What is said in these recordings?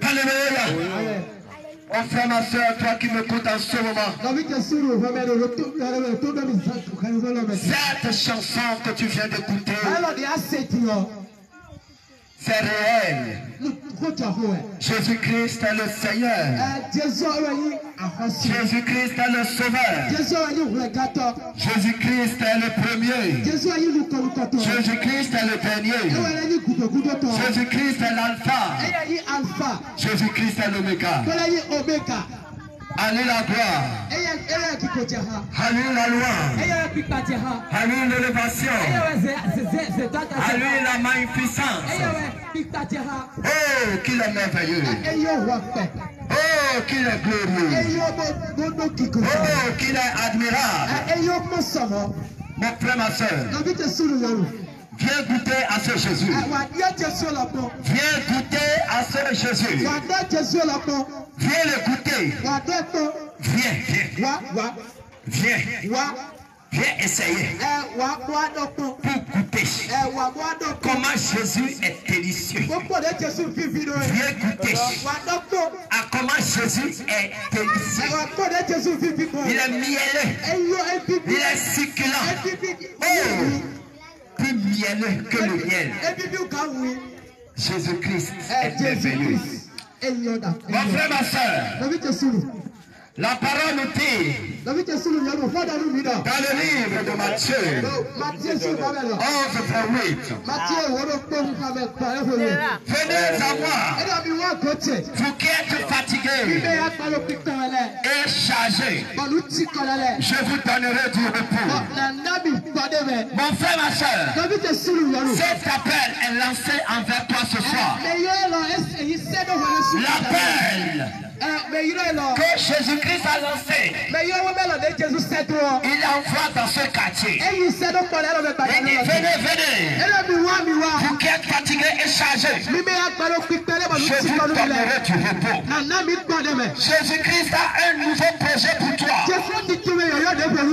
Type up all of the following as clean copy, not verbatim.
Alléluia. Oh frère, ma soeur, toi qui m'écoutes en ce moment, cette chanson que tu viens d'écouter, c'est réel. Jésus-Christ est le Seigneur. Jésus-Christ est le Sauveur. Jésus-Christ est le premier. Jésus-Christ est le dernier. Jésus-Christ est l'alpha. Jésus-Christ est l'oméga. Allez la gloire. Allez la loi. Allez l'élévation. Allez la magnificence. Oh, qu'il est merveilleux. Oh, qu'il est glorieux. Oh, qu'il est admirable. Mon frère, ma soeur, viens goûter à ce Jésus. Viens goûter à ce Jésus. Viens le goûter. Viens essayer pour goûter comment Jésus est délicieux. Viens goûter à comment Jésus est délicieux. Il est mielleux. Il est succulent. Oh, plus mielleux que le miel. Jésus-Christ est merveilleux. Mon frère, ma soeur, la parole nous dit dans le livre de Matthieu 11:8. Venez à moi, vous qui êtes fatigués et chargés, je vous donnerai du repos. Mon frère, ma soeur, cet appel est lancé envers toi ce soir. L'appel que Jésus-Christ a lancé, il envoie dans ce quartier. Il dit venez, venez. Vous qui êtes fatigués et chargés, je vous donnerai du repos. Jésus-Christ a un nouveau projet pour toi.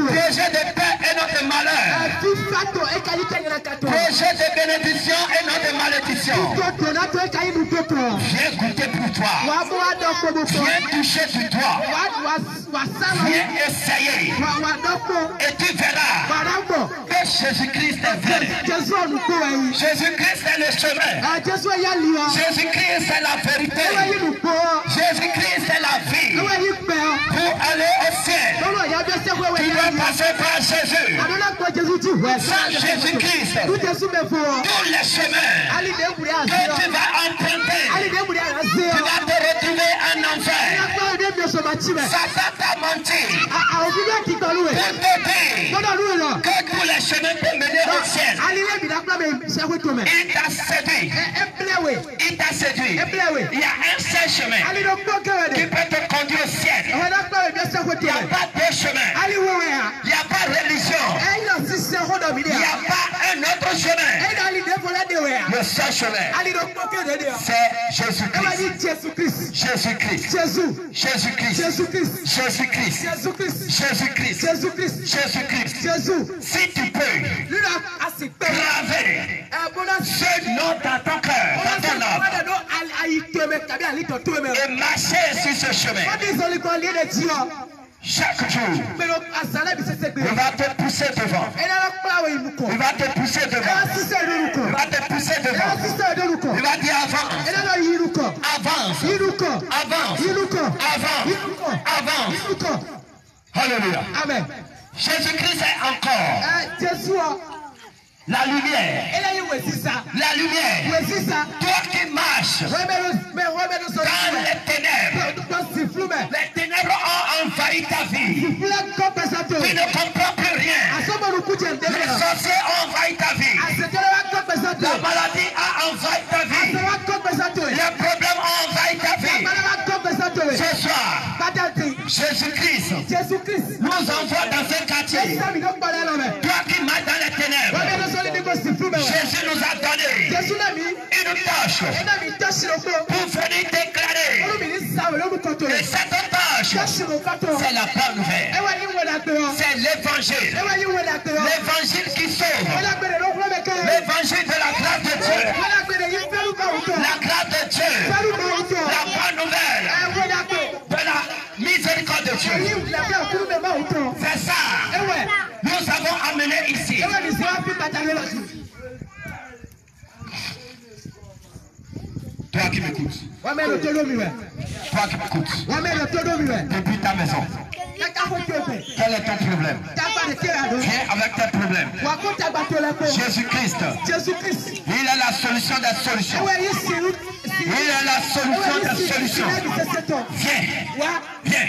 Projet de paix et non de malheur. Projet de bénédiction et non de malédiction. Viens goûter pour toi. Viens toucher sur toi. Viens essayer. Et tu verras que Jésus-Christ est vrai. Jésus-Christ est le chemin. Jésus-Christ est la vérité. Jésus-Christ est la vie. Pour aller au ciel, tu dois passer par Jésus. Sans Jésus-Christ, tous les chemins que tu vas emprunter, tu vas te retrouver en enfer. Satan t'a menti pour te dire que tous les chemins te mener au ciel. Il t'a séduit. Il t'a séduit. Il y a un seul chemin qui peut te conduire au ciel. Il n'y a pas deux chemins. Il n'y a pas de religion. Il n'y a pas un autre chemin. Le seul chemin, c'est Jésus-Christ. Jésus-Christ. Jésus-Christ. Jésus-Christ. Jésus-Christ. Jésus-Christ. Si tu peux graver ce nom dans ton cœur, dans ton âme, et marcher sur ce chemin. Chaque jour, il va te pousser devant. Il va te pousser devant. Il va te pousser devant. Il va dire avance. Avance. Avance. Avance. Alléluia. Amen. Jésus-Christ est encore la lumière. La lumière. Toi qui marches dans les ténèbres. Les ténèbres ont envahi ta vie. Tu ne comprends plus rien. Les sorciers ont envahi ta vie. La maladie a envahi ta vie. Les problèmes ont envahi ta vie. Ce soir, Jésus-Christ nous envoie dans un quartier. Toi qui marches dans les ténèbres, Jésus nous a donné une tâche pour venir déclarer. Et cette tâche, c'est la bonne nouvelle. C'est l'évangile. L'évangile qui sauve. L'évangile de la grâce de Dieu. La grâce de Dieu. La bonne nouvelle de la miséricorde de Dieu. C'est ça. Nous avons amené ici. Toi qui m'écoutes. Toi qui m'écoutes. Depuis ta maison. Quel est ton problème? Viens avec tes problèmes. Jésus-Christ. Il est la solution des solutions. Il est la solution des solutions. Viens. Viens.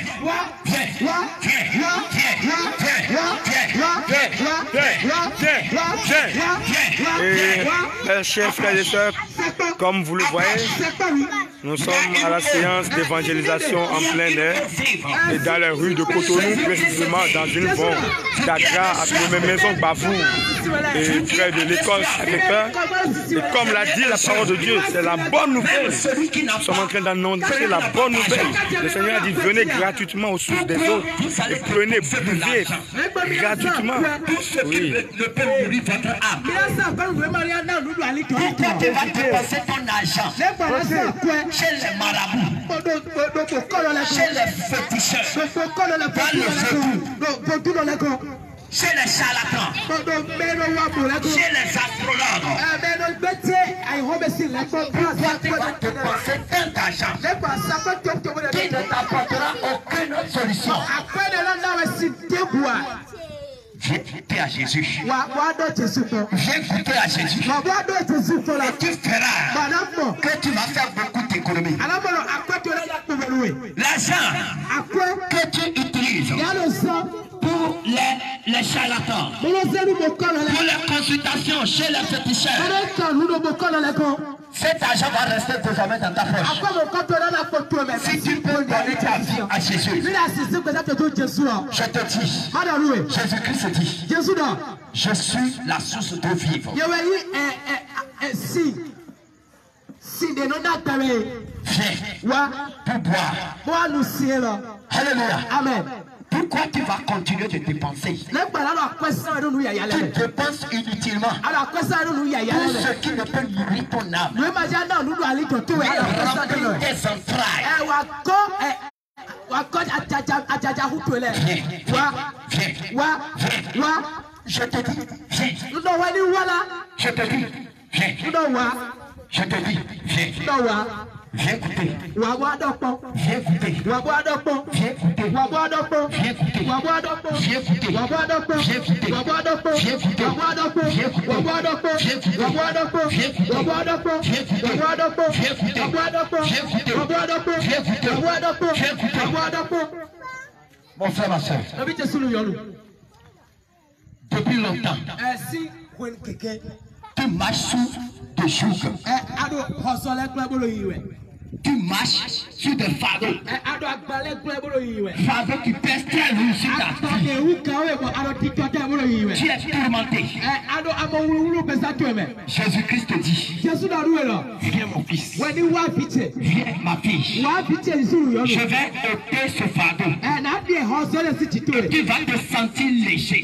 Et chers frères et sœurs, comme vous le voyez, nous sommes à la séance d'évangélisation en plein air et dans les rues de Cotonou, précisément dans une bombe d'Agra à la maison Bavour et près de l'école Sacré-Cœur. Et comme l'a dit la parole de Dieu, c'est la bonne nouvelle. Nous sommes en train d'annoncer la bonne nouvelle. Le Seigneur a dit venez gratuitement aux sources des eaux et prenez, buvez gratuitement. Oui. Pourquoi tu vas dépenser ton argent chez les marabouts, chez les féticheurs, dans le vaudou, chez les charlatans, chez les astrologues? Pourquoi tu vas dépenser tant d'argent qui ne t'apportera aucune autre solution? Viens goûter à Jésus. Viens goûter à Jésus. Et tu feras que tu vas faire beaucoup d'économies. L'argent que tu utilises pour pour les charlatans. Pour les consultations chez les féticheurs. Cet argent va rester désormais dans ta poche. Si tu peux donner ta vie à Jésus, je te dis, Jésus-Christ dit, je suis la source d'eau vive. Viens pour boire. Alléluia. Amen. Pourquoi tu vas continuer de dépenser? Tu dépenses inutilement pour ce qui ne peut nourrir ton âme. Remplir tes entrailles. Je te dis, je te dis, je te dis, viens goûter. Viens goûter. Viens mon frère, ma soeur, depuis longtemps, tu marches sous des jougs. Tu marches sur des fardeaux. Fardeaux qui pèsent très lourd sur ta vie. Tu es tourmenté. Jésus-Christ te dit, viens mon fils. Viens ma fille. Je vais ôter ce fardeau. Tu vas te sentir léger.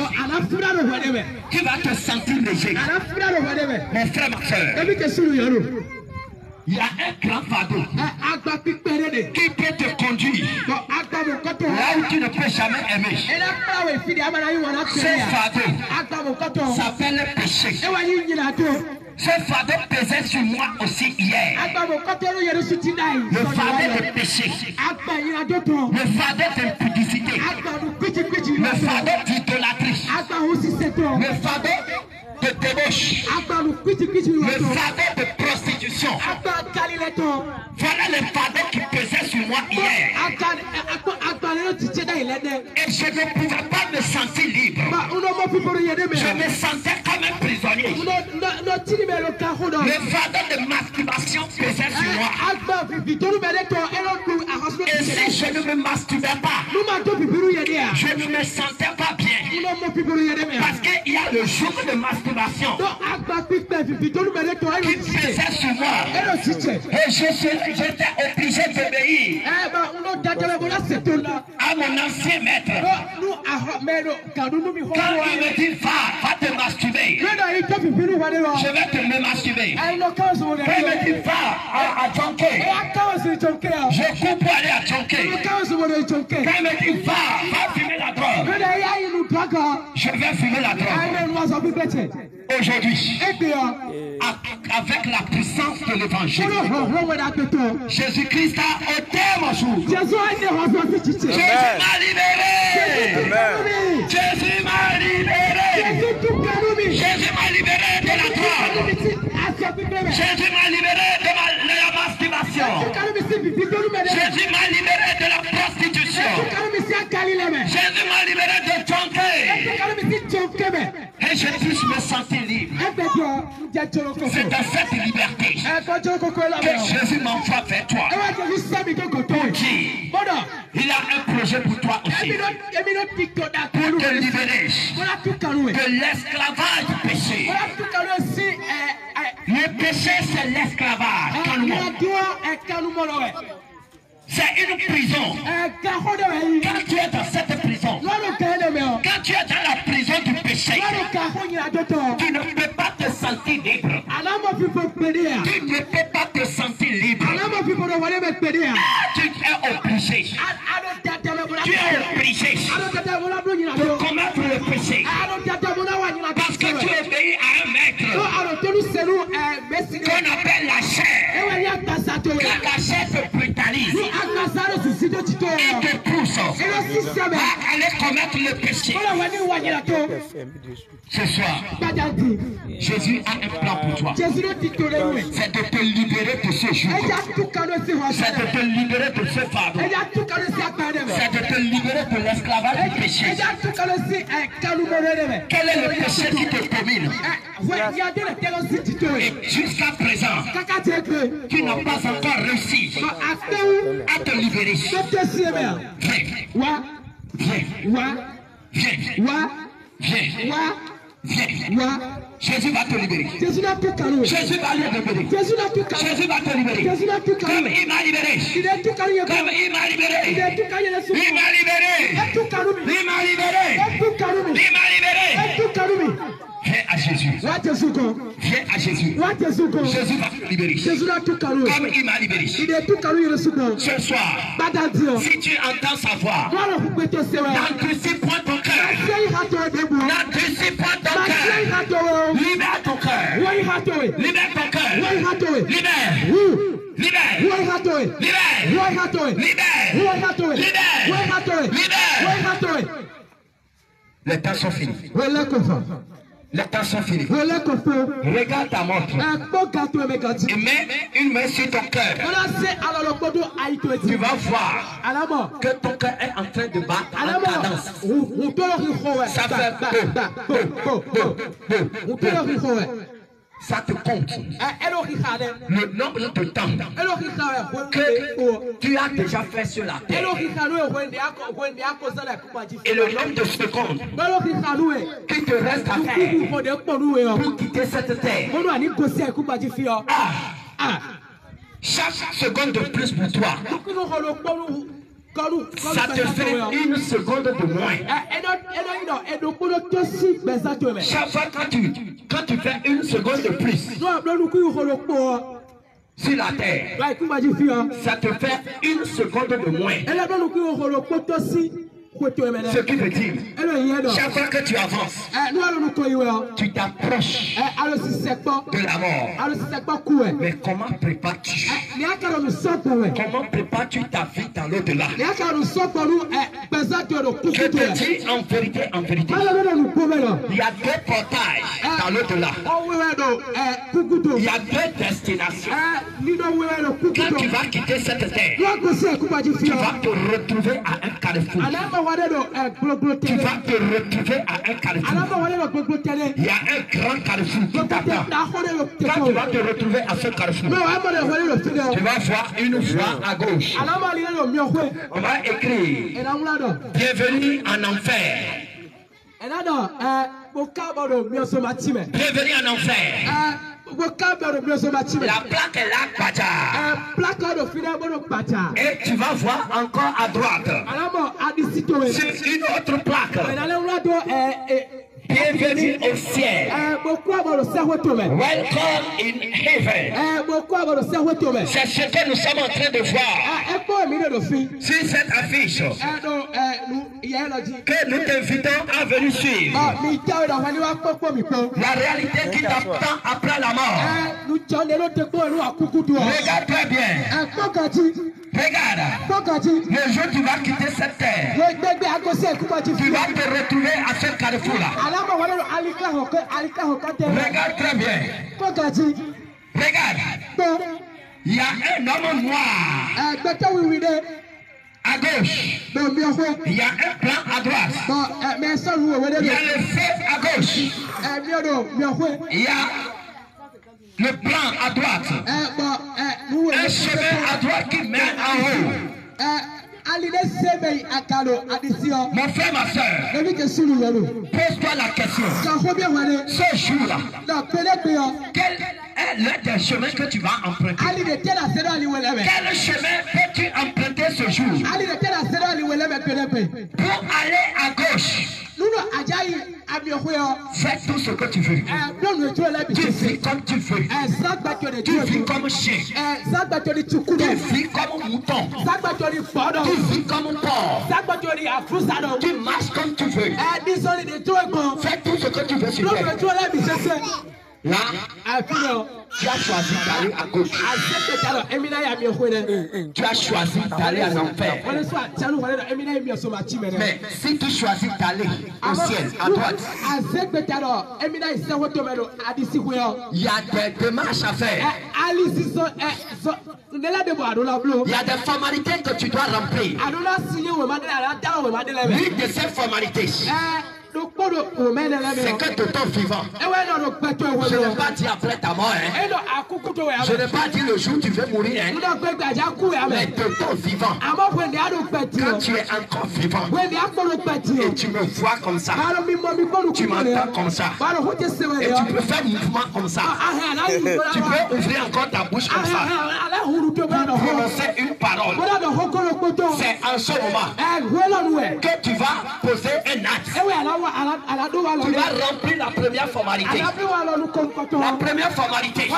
Tu vas te sentir léger. Mon frère, ma soeur, il y a un grand fardeau qui peut te conduire là où tu ne peux jamais aimer. Ce fardeau s'appelle le péché. Ce fardeau pesait sur moi aussi hier. Le fardeau de péché. Le fardeau d'impudicité. Le fardeau d'idolâtrie. Le fardeau de débauche. Le fardeau de prostitution. Voilà le fardeau qui pesait sur moi hier. Et je ne pouvais pas me sentir libre. Je me sentais comme un prisonnier. Le fardeau de masturbation pesait sur moi. Et si je ne me masturbais pas, je ne me sentais pas bien. Parce qu'il y a le jour de masturbation qui pesait sur moi. Et j'étais obligé d'obéir à mon ancien maître. Quand il me dit va te masturber, je vais te masturber. Quand il me dit va à Tchonké, je cours pour aller à Tchonké. Quand il me dit va fumer la drogue, je vais fumer la drogue. Aujourd'hui, avec la puissance de l'évangile, Jésus-Christ a ôté mon jour. Jésus m'a libéré. Jésus m'a libéré. Jésus m'a libéré de la drogue. Jésus m'a libéré de la masturbation. Jésus m'a libéré de la prostitution. Jésus m'a libéré de Tchonké. Et je puisse me sentir libre. C'est de cette liberté que Jésus m'envoie vers toi. Pour dire, il a un projet pour toi aussi. Pour te libérer de l'esclavage du péché. Le péché, c'est l'esclavage. C'est une prison. Quand tu es dans cette prison, quand tu es dans la prison du péché, tu ne peux pas te sentir libre. Tu ne peux pas te sentir libre. Tu es obligé. Tu es obligé de commettre le péché. Parce que tu obéis à un maître qu'on appelle la chair. Quand la chair te brutalise, il te pousse aller commettre le péché. Ce soir, Jésus a un plan pour toi. C'est de te libérer de ce joug. C'est de te libérer de ce fardeau. C'est de te libérer de l'esclavage du péché. Quel est le péché qui te domine? Et jusqu'à présent, tu n'as pas encore réussi à te libérer. Viens. Jésus va te libérer. Jésus va te libérer. Jésus va te libérer. Comme il m'a libéré. Comme il m'a libéré. Il m'a libéré. Il m'a libéré. Viens à Jésus. Viens à Jésus. Jésus va te libérer. Comme il m'a libéré. Ce soir, si tu entends sa voix, n'endurcis point ton cœur. N'endurcis point ton cœur. Libère ton cœur. Libère ton cœur. Libère. Les temps sont finis. Les temps sont finis. Regarde ta montre. Et mets une main sur ton cœur. Tu vas voir que ton cœur est en train de battre en cadence. Ça fait ça te compte le nombre de temps que tu as déjà fait sur la terre et le nombre de secondes qui te reste à faire pour quitter cette terre. Chaque seconde de plus pour toi, ça te fait une seconde de moins. Chaque fois quand tu fais une seconde de plus sur la terre, ça te fait une seconde de moins. Ce qui veut dire, chaque fois que tu avances, tu t'approches de la mort. Mais comment prépares-tu? Comment prépares-tu ta vie dans l'au-delà? Je te dis en vérité, il y a deux portails dans l'au-delà. Il y a deux destinations. Quand tu vas quitter cette terre, tu vas te retrouver à un carrefour. Tu vas te retrouver à un carrefour. Il y a un grand carrefour qui t'attend. Quand tu vas te retrouver à ce carrefour, tu vas voir une voie à gauche. On va écrire bienvenue en enfer. Bienvenue en enfer. La plaque est là, et tu vas voir encore à droite sur une autre plaque. Bienvenue au ciel. Welcome in heaven. C'est ce que nous sommes en train de voir sur cette affiche que nous t'invitons à venir suivre. La réalité qui t'attend après la mort. Regarde très bien. Regarde. Le jour où tu vas quitter cette terre, tu vas te retrouver à ce carrefour-là. Regarde très bien. Regarde. Il y a un homme noir à gauche. Il y a un plan à droite. Il y a le feu à gauche. Il y a le plan à droite. Un chemin à droite qui mène en haut. Mon frère, ma soeur, pose-toi la question. Ce jour-là, quel est l'un des chemins que tu vas emprunter? Quel chemin peux-tu emprunter ce jour? Pour aller à gauche, fais tout ce que tu veux. Tu vis comme tu veux. Tu vis comme chien. Tu vis comme mouton. Tu vis comme porc. Tu marches comme tu veux. Fais tout ce que tu veux sur terre. Là, Tu as choisi d'aller à gauche. Tu as choisi d'aller à l'enfer. Mais si tu choisis d'aller au ciel, à droite, il y a des démarches à faire. Il y a des formalités que tu dois remplir. L'une de ces formalités, c'est que de ton vivant, je n'ai pas dit après ta mort, je n'ai pas dit le jour où tu veux mourir, mais de ton vivant, quand tu es encore vivant, et tu me vois comme ça, tu m'entends comme ça, et tu peux faire un mouvement comme ça, tu peux ouvrir encore ta bouche comme ça, prononcer une parole, c'est en ce moment que tu vas poser un acte. Tu vas remplir la première formalité. La première formalité,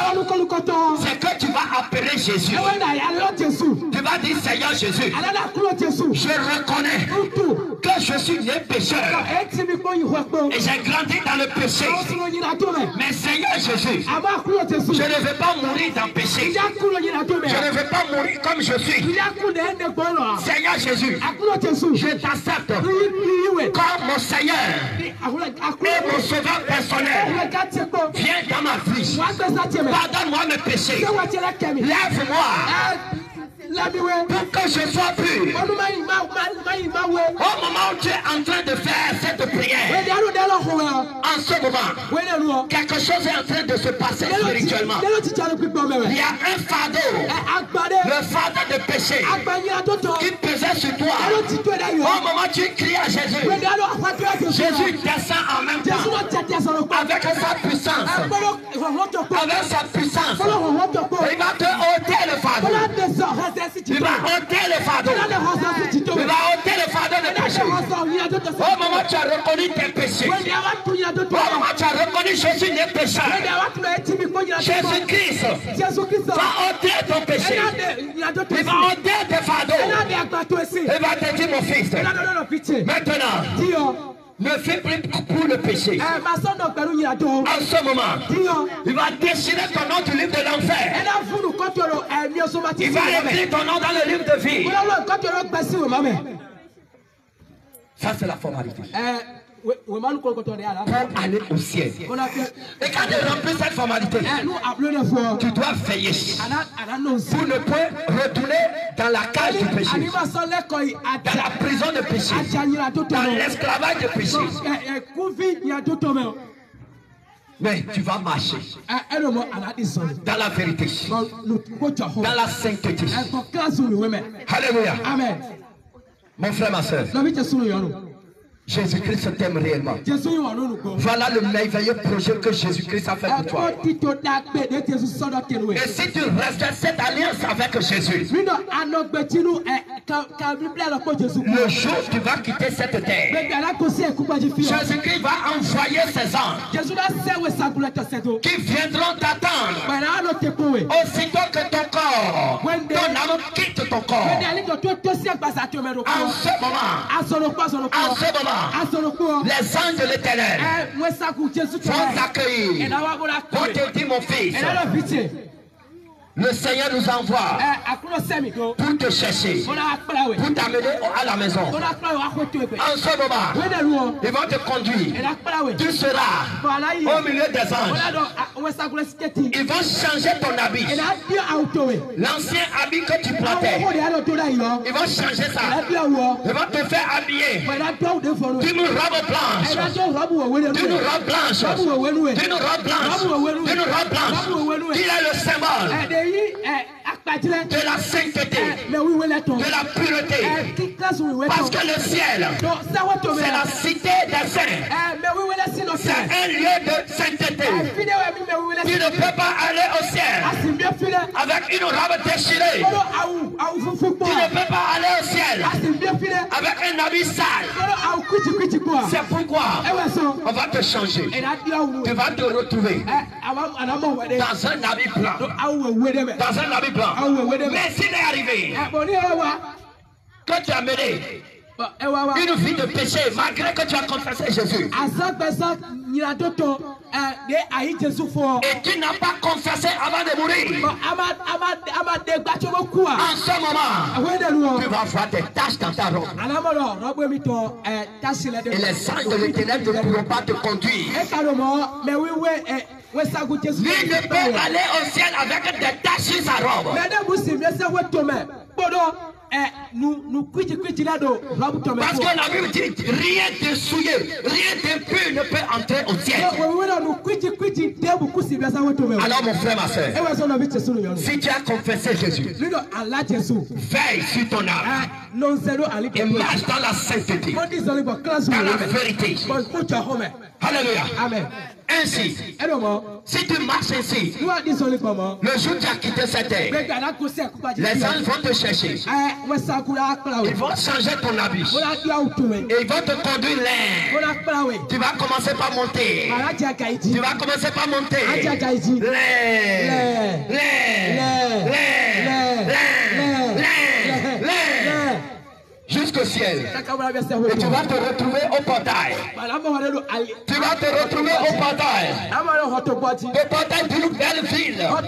c'est que tu vas appeler Jésus. Tu vas dire Seigneur Jésus, je reconnais que je suis né pécheur et j'ai grandi dans le péché. Mais Seigneur Jésus, je ne veux pas mourir dans le péché. Je ne veux pas mourir comme je suis. Seigneur Jésus, je t'accepte comme mon Seigneur et mon sauveur personnel. Viens dans ma vie. Pardonne-moi mes péchés. Lève-moi pour que je sois pur. Au moment où tu es en train de faire cette prière, en ce moment, quelque chose est en train de se passer spirituellement. Il y a un fardeau, le fardeau de péché qui pesait sur toi. Au moment où tu cries à Jésus, Jésus descend en même temps avec sa puissance. Avec sa puissance, il va te ôter le fardeau. Il va ôter le fardeau. Il va ôter le fardeau de péché. Au moment où tu as reconnu tes péchés, au moment où tu as reconnu Jésus n'est pécheur, Jésus-Christ va ôter ton péché. Il va ôter tes fardeaux. Il va te dire mon fils, maintenant, ne fais plus pour le péché. En ce moment, il va déchirer ton nom du livre de l'enfer. Il va écrire ton nom dans le livre de vie. Ça, c'est la formalité. Pour aller au ciel. Et quand tu remplis cette formalité, tu dois veiller pour ne pas retourner dans la cage du péché, dans la prison de péché, dans l'esclavage de péché. Mais tu vas marcher dans la vérité, dans la sainteté. Alléluia. Mon frère, ma soeur, Jésus-Christ t'aime réellement. Voilà le merveilleux projet que Jésus-Christ a fait pour toi. Et si tu restes cette alliance avec Jésus, le jour où tu vas quitter cette terre, Jésus-Christ va envoyer ses anges qui viendront t'attendre. Aussitôt que ton corps, ton âme quitte ton corps, en ce moment, les anges de l'Éternel vont t'accueillir pour te dire mon fils, le Seigneur nous envoie pour te chercher, pour t'amener à la maison. En ce moment, ils vont te conduire. Tu seras au milieu des anges. Ils vont changer ton habit. L'ancien habit que tu portais, ils vont changer ça. Ils vont te faire habiller d'une robe blanche. D'une robe blanche. D'une robe blanche. D'une robe blanche. Qui est le symbole de la sainteté, de la pureté, parce que le ciel, c'est la cité des saints, c'est un lieu de sainteté. Tu ne peux pas aller au ciel avec une robe déchirée. Tu ne peux pas aller au ciel avec un habit sale. C'est pourquoi on va te changer. Tu vas te retrouver dans un habit blanc. Dans un habit blanc. Mais s'il est arrivé que tu as mené une vie de péché, malgré que tu as confessé Jésus, Et tu n'as pas confessé avant de mourir. En ce moment, tu vas voir des taches dans ta robe. Et les anges de l'éternel ne pourront pas te conduire. Lui ne peut aller au ciel avec des taches sur sa robe. Parce que la Bible dit rien de souillé, rien d'impur ne peut entrer au ciel. Alors mon frère, ma soeur, si tu as confessé Jésus, veille sur ton âme et marche dans la sainteté, dans la vérité. Alléluia. Amen. Ainsi, si tu marches ainsi, le jour où tu as quitté cette terre, les anges vont te chercher. Ils vont changer ton habit. Et ils vont te conduire l'air. Tu vas commencer par monter. Tu vas commencer par monter. Jusqu'au ciel. Et tu vas te retrouver au portail. Tu vas te retrouver au portail. Le portail d'une belle ville. Au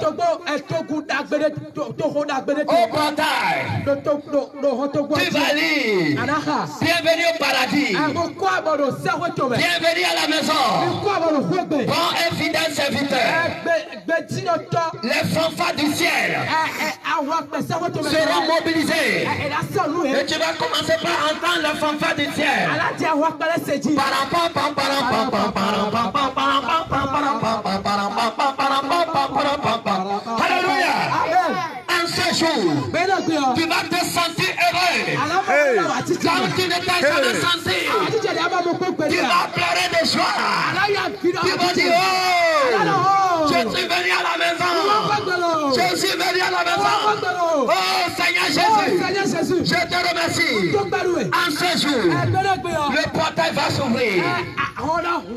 portail. Tu vas lire. Bienvenue au paradis. Bienvenue à la maison. Bon et fidèle serviteur. Les fanfares du ciel seront mobilisés. Et tu vas commencer par entendre la fanfare du ciel. Alléluia. En ce jour, tu vas te sentir heureux. Quand tu ne t'es jamais senti, tu vas pleurer de joie. Tu vas dire, oh, je suis venu à la maison. Je suis venu à la maison. Oh Seigneur Jésus, je te remercie. En ce jour, le portail va s'ouvrir.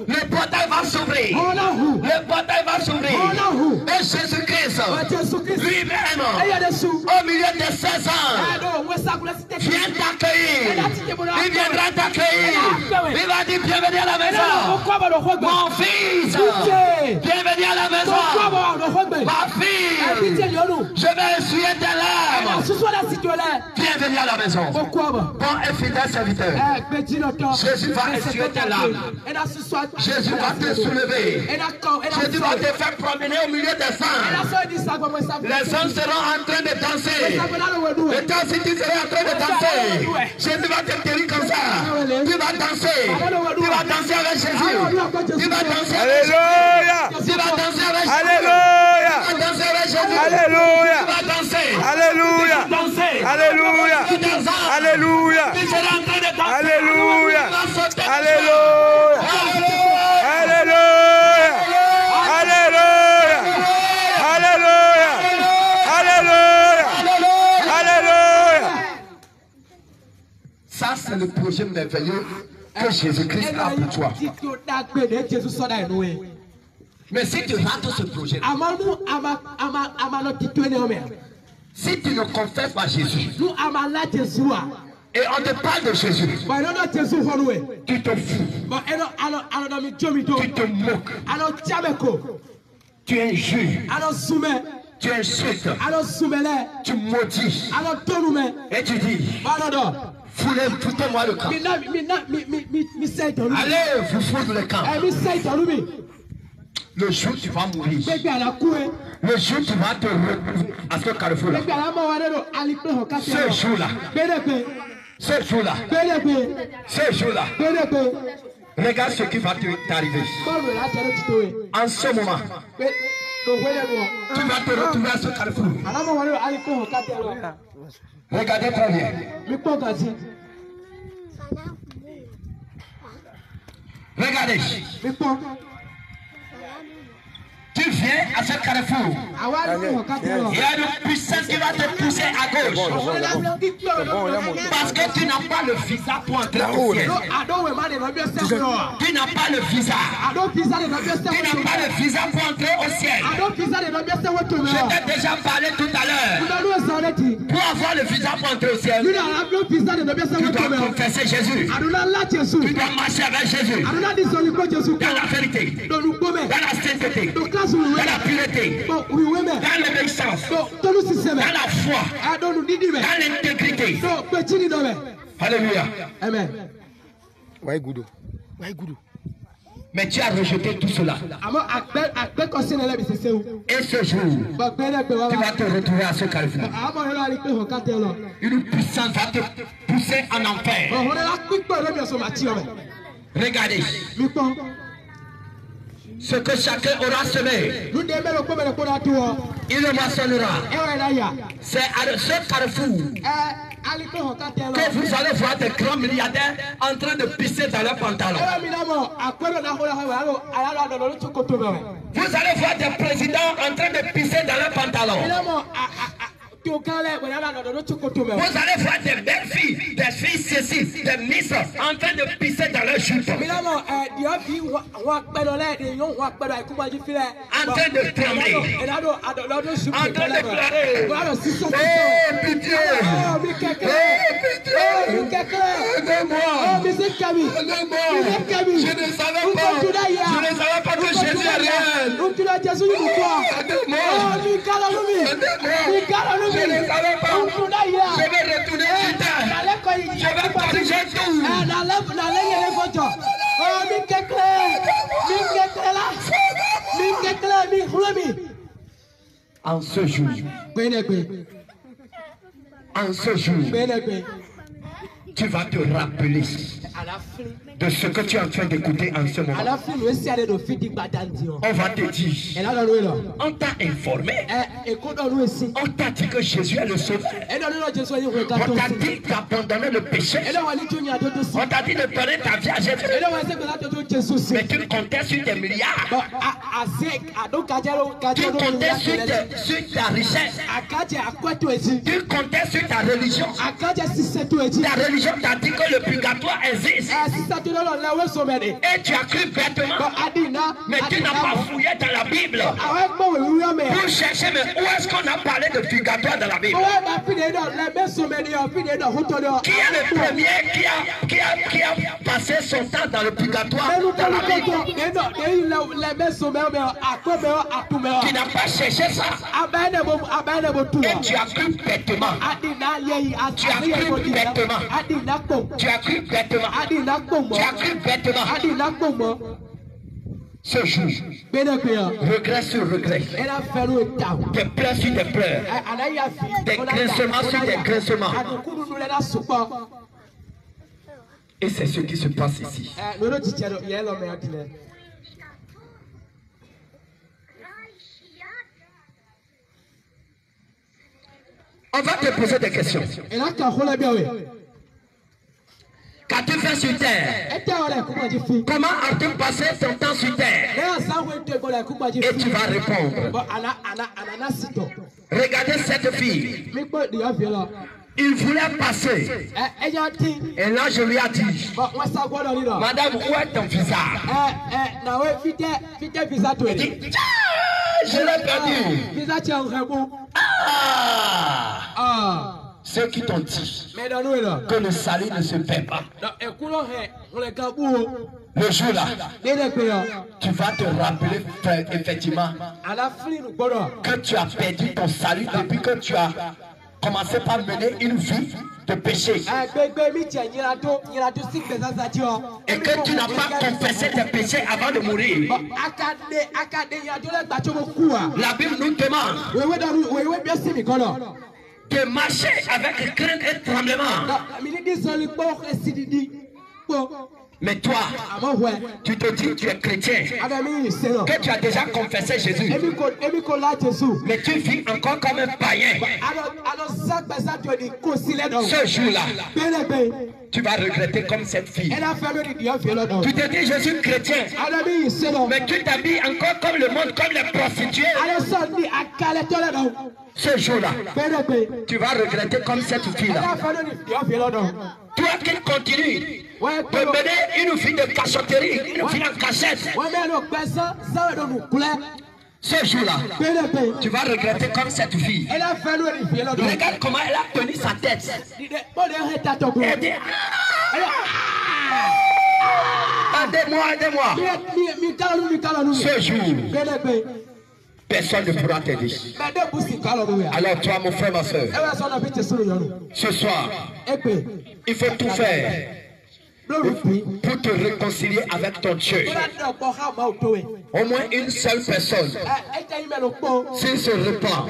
Le portail va s'ouvrir. Le portail va s'ouvrir. Et Jésus-Christ, lui-même, au milieu de 16 ans, vient t'accueillir. Il viendra t'accueillir. Il va dire bienvenue à la maison. Mon fils, bienvenue à la maison. Ma fille, je vais essuyer tes larmes. Bienvenue à la maison. Bon et fidèle serviteur. Jésus va essuyer tes larmes. Jésus va te soulever. Jésus va te faire promener au milieu des sangs. Les sangs seront en train de danser. Et toi aussi tu seras en train de danser. Jésus va te guérir comme ça. Tu vas danser. Tu vas danser avec Jésus. Tu vas danser avec Jésus. Tu vas danser avec Jésus. Alléluia. Tu vas danser avec Jésus. Alléluia. Tu vas danser. Alléluia. Alléluia. Alléluia. Tu seras en train de danser. Alléluia. Alléluia. Alléluia. Ça, c'est le projet merveilleux que Jésus-Christ a pour toi. Mais si tu rates ce projet, si tu ne confesses pas Jésus, et on te parle de Jésus, tu te fous, tu te moques, tu injures, tu insultes, tu maudis, et tu dis, foutez-moi le camp. Allez, vous foutre le camp. Le jour où tu vas mourir, le jour où tu vas te retrouver à ce carrefour-là, ce jour-là, regarde ce qui va t'arriver. En ce moment, tu vas te retrouver à ce carrefour. Regardez très bien. Regardez. Tu viens à ce carrefour. Il y a une puissance qui va te pousser à gauche. Parce que tu n'as pas le visa pour entrer au ciel. Tu n'as pas le visa. Tu n'as pas le visa pour entrer au ciel. Je t'ai déjà parlé tout à l'heure. Pour avoir le visa pour entrer au ciel, tu dois confesser Jésus. Tu dois marcher avec Jésus. Dans la vérité, dans la sainteté, dans la pureté, dans l'obéissance, dans la foi, dans l'intégrité. Alléluia. Amen. Mais tu as rejeté tout cela. Et ce jour, tu vas te retrouver à ce carrefour. Une puissance va te pousser en enfer. Regardez. Ce que chacun aura semé, il le moissonnera. C'est à ce carrefour que vous allez voir des grands milliardaires en train de pisser dans leurs pantalons. Vous allez voir des présidents en train de pisser dans leurs pantalons. Vous allez voir des belles filles, des filles ceci, des miss en train de pisser dans leur jupe. En train de trembler. En train de pleurer. Oh pitié. Oh pitié. Aidez-moi. Je ne savais pas que Jésus est réel. Aidez-moi. Je ne savais pas. Je vais retourner sur terre. Je vais corriger tout. En ce jour, tu vas te rappeler de ce que tu es en train d'écouter en ce moment. On va te dire, on t'a informé, on t'a dit que Jésus est le sauveur, on t'a dit d'abandonner le péché, on t'a dit de donner ta vie à Jésus, mais tu comptais sur tes milliards, tu comptais sur ta richesse, tu comptais sur ta religion. Ta religion t'a dit que le purgatoire existe. Et tu as cru bêtement. Mais tu n'as pas fouillé dans la Bible pour chercher, mais où est-ce qu'on a parlé de purgatoire dans la Bible? Qui est le premier qui a passé son temps dans le purgatoire dans la Bible? Qui n'a pas cherché ça. Et tu as cru bêtement. Tu as cru bêtement. Tu as cru bêtement. Tu as cru bêtement. Ce jour, regret sur regret, des pleurs sur des pleurs, des grincements sur des grincements. Et c'est ce qui se passe ici. On va te poser des questions. Qu'as-tu fait sur terre? Comment as-tu passé ton temps sur terre? Et tu vas répondre. Regardez cette fille. Il voulait passer. Et là, je lui ai dit, Madame, où est ton visa? Elle dit, je l'ai perdu. Ceux qui t'ont dit que le salut ne se fait pas. Le jour là, tu vas te rappeler effectivement que tu as perdu ton salut depuis que tu as commencé par mener une vie de péché. Et que tu n'as pas confessé tes péchés avant de mourir. La Bible nous demande de marcher avec crainte et tremblement. Mais toi, tu te dis que tu es chrétien, que tu as déjà confessé Jésus, mais tu vis encore comme un païen. Ce jour-là, tu vas regretter comme cette fille. Tu te dis je suis chrétien, mais tu t'habilles encore comme le monde, comme les prostituées. Ce jour-là, tu vas regretter comme cette fille-là. Toi qui continues de mener une vie de cachotterie, une vie en cachette. Ce jour-là, tu vas regretter comme cette fille. Regarde comment elle a tenu sa tête. Elle dit, aidez-moi. Ce jour, personne ne pourra t'aider. Alors toi, mon frère, ma soeur, ce soir, il faut tout faire pour te réconcilier avec ton Dieu. Au moins une seule personne, s'il se repent,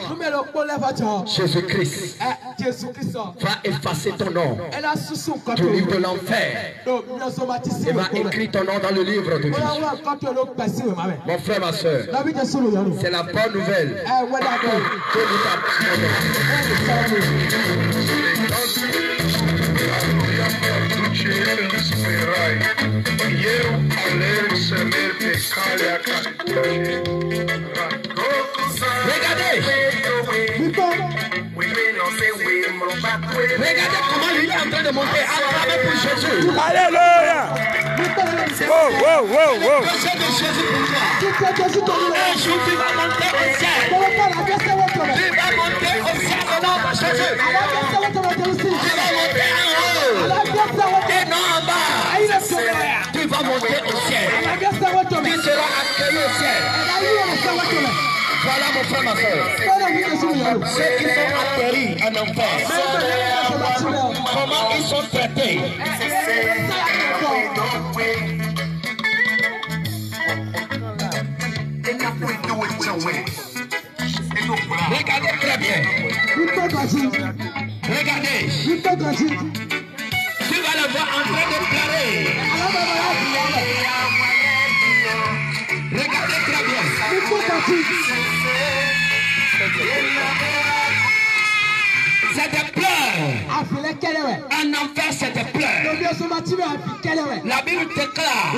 Jésus-Christ va effacer ton nom du livre de l'enfer. Il va écrire ton nom dans le livre de vie. Mon frère, ma soeur, c'est la bonne nouvelle que nous regardez comment lui est en train de monter à travers pour Jésus. Alléluia. Wow. Le Seigneur de Jésus pour toi. Un jour tu vas monter au ciel. Tu vas monter au ciel au nom de Jésus. Tu vas monter en haut et non en bas. Tu vas monter au ciel. Tu seras accueilli au ciel. Voilà mon frère, ma soeur. Ceux qui sont atterris en enfer, comment ils sont traités. Regardez très bien. Regardez. Tu vas le voir en train de pleurer. Regardez très bien. C'est des pleurs. En enfer, c'est des pleurs. La Bible déclare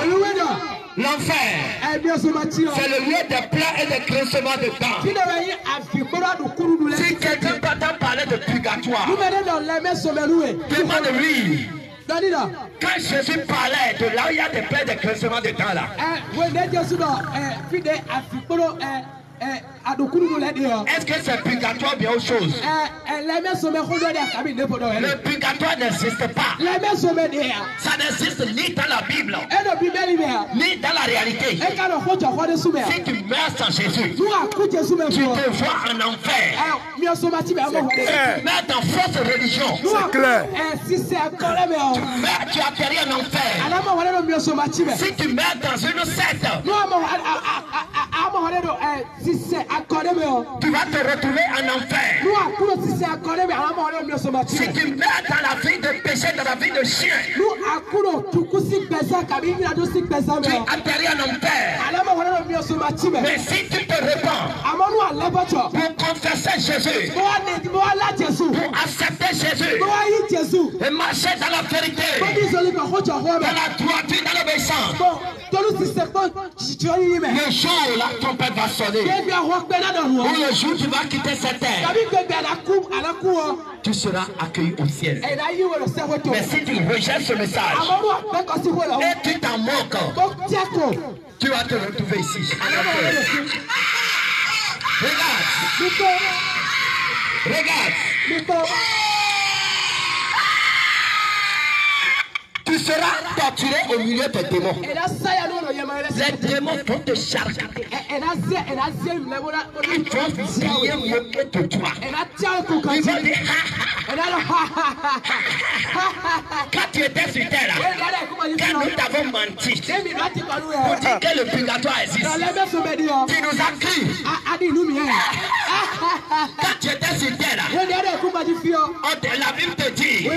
l'enfer, c'est le lieu des pleurs et des grincements de dents. Si quelqu'un peut t'en parler de purgatoire, demande-lui. Quand Jésus parlait de là où il y a des pleurs et des grincements de dents là, est-ce que c'est purgatoire bien autre chose? Le purgatoire n'existe pas. Ça n'existe ni dans la Bible, ni dans la réalité. Si tu meurs sans Jésus, tu te vois en enfer. Tu meurs dans fausse religion. C'est clair. Tu atterris en enfer. Si tu meurs dans une secte, tu vas te retrouver en enfer. Si tu meurs dans la vie de péché, dans la vie de chien, tu atterris en enfer. Mais si tu te répands pour confesser Jésus, pour accepter Jésus et marcher dans la vérité, dans la droiture, dans l'obéissance, le jour où la trompette va sonner, ou le jour où tu vas quitter cette terre, tu seras accueilli au ciel. Mais si tu rejettes ce message et tu t'en moques, tu vas te retrouver ici. Regarde. Tu seras torturé au milieu des démons. Les démons vont te charger. Ils vont bien moquer de toi. Ils vont dire quand tu étais sur terre, quand nous t'avons menti pour dire que le purgatoire existe, tu nous as cru. Quand tu étais sur terre, la Bible te dit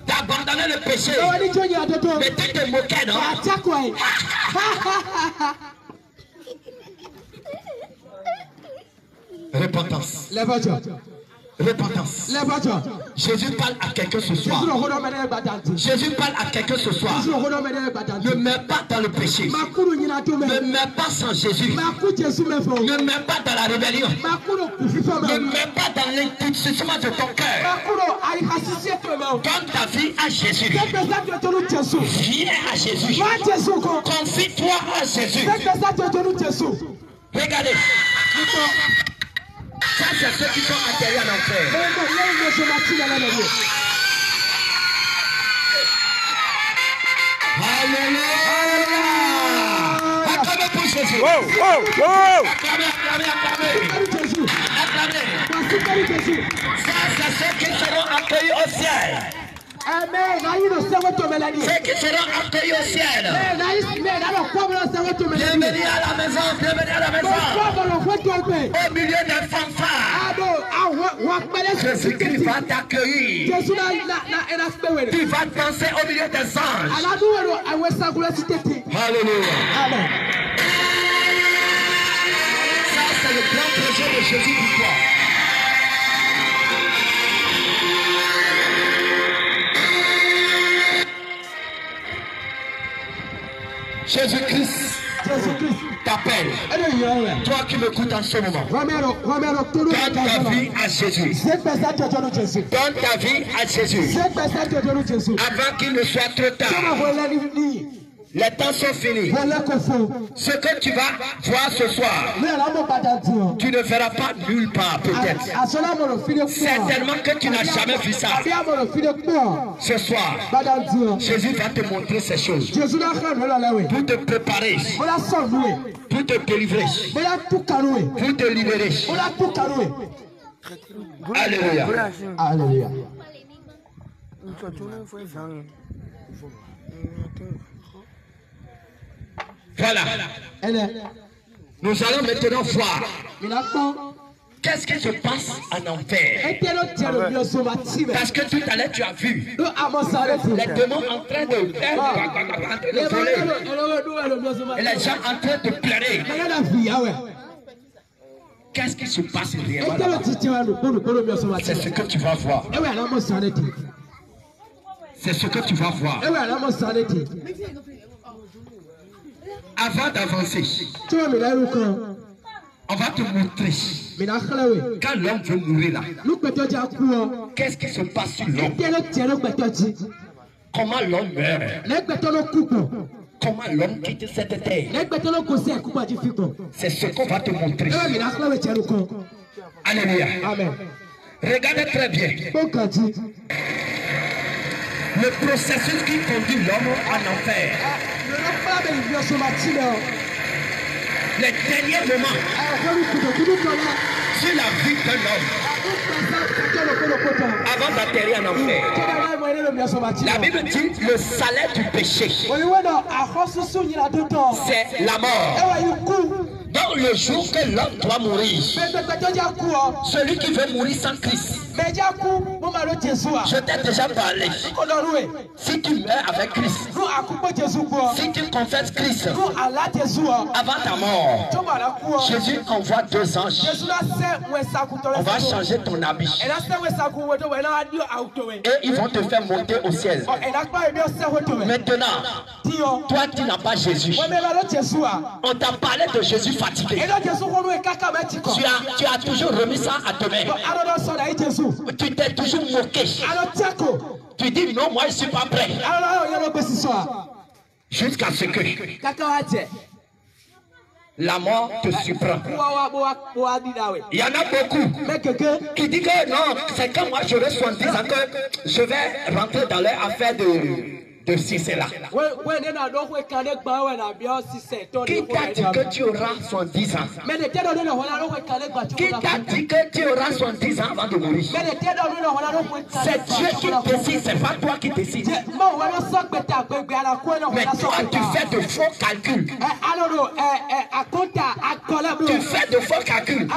d'abandonner le péché. Mais tu te moquais, non? Repentance. Repentance. Jésus parle à quelqu'un ce soir. Jésus parle à quelqu'un ce soir. Ne mets pas dans le péché. Ne mets pas sans Jésus. Ne mets pas dans la rébellion. Ne mets pas dans l'intoxication de ton cœur. Donne ta vie à Jésus. Viens à Jésus. Confie-toi à Jésus. Regardez. Ça, c'est ceux qui sont atterris en enfer. Alléluia. Acclamez pour Jésus. Acclamez. Ça, c'est ceux qui seront accueillis au ciel. Amen. Ceux qui seront accueillis au ciel. Bienvenue à la maison. Bienvenue à la maison. Au milieu des fanfares. Jésus-Christ va t'accueillir. Tu vas danser au milieu des anges. Alléluia. Amen. Ça, c'est le grand projet de Jésus pour toi. Jésus-Christ t'appelle. Toi qui m'écoutes en ce moment. Donne ta vie à Jésus. Donne ta vie à Jésus. Avant qu'il ne soit trop tard. Les temps sont finis. Ce que tu vas voir ce soir, tu ne verras pas nulle part peut-être. Certainement que tu n'as jamais vu ça. Ce soir, Jésus va te montrer ces choses. Pour te préparer. Pour te délivrer. Pour te libérer. Alléluia. Alléluia. Voilà. Nous allons maintenant voir qu'est-ce qui se passe en enfer. Parce que tout à l'heure tu as vu les démons en train de voler et les gens en train de pleurer. Qu'est-ce qui se passe réellement? C'est ce que tu vas voir. C'est ce que tu vas voir. Avant d'avancer, on va te montrer quand l'homme veut mourir là. Qu'est-ce qui se passe sur l'homme? Comment l'homme meurt? Comment l'homme quitte cette terre? C'est ce qu'on va te montrer. Alléluia. Regardez très bien. Le processus qui conduit l'homme en enfer. Les derniers moments sur la vie d'un homme avant d'atterrir en enfer. La Bible dit le salaire du péché, c'est la mort. Dans le jour que l'homme doit mourir, celui qui veut mourir sans Christ, je t'ai déjà parlé. Si tu meurs avec Christ, si tu confesses Christ avant ta mort, Jésus envoie 2 anges. On va changer ton habit et ils vont te faire monter au ciel. Maintenant, toi qui n'as pas Jésus, on t'a parlé de Jésus fatigué. Tu as toujours remis ça à demain. Tu t'es toujours moqué. Tu dis non, moi je ne suis pas prêt. Jusqu'à ce que la mort te surprend. Il y en a beaucoup qui disent que non, c'est quand moi j'aurai 70 ans que je vais rentrer dans leur affaire de Cicéla. Qui t'a dit que tu auras 70 ans? Qui t'a dit que tu auras 70 ans avant de mourir? C'est Dieu qui décide, c'est pas toi qui décides. Mais toi, tu fais de faux calculs. Tu fais de faux calculs.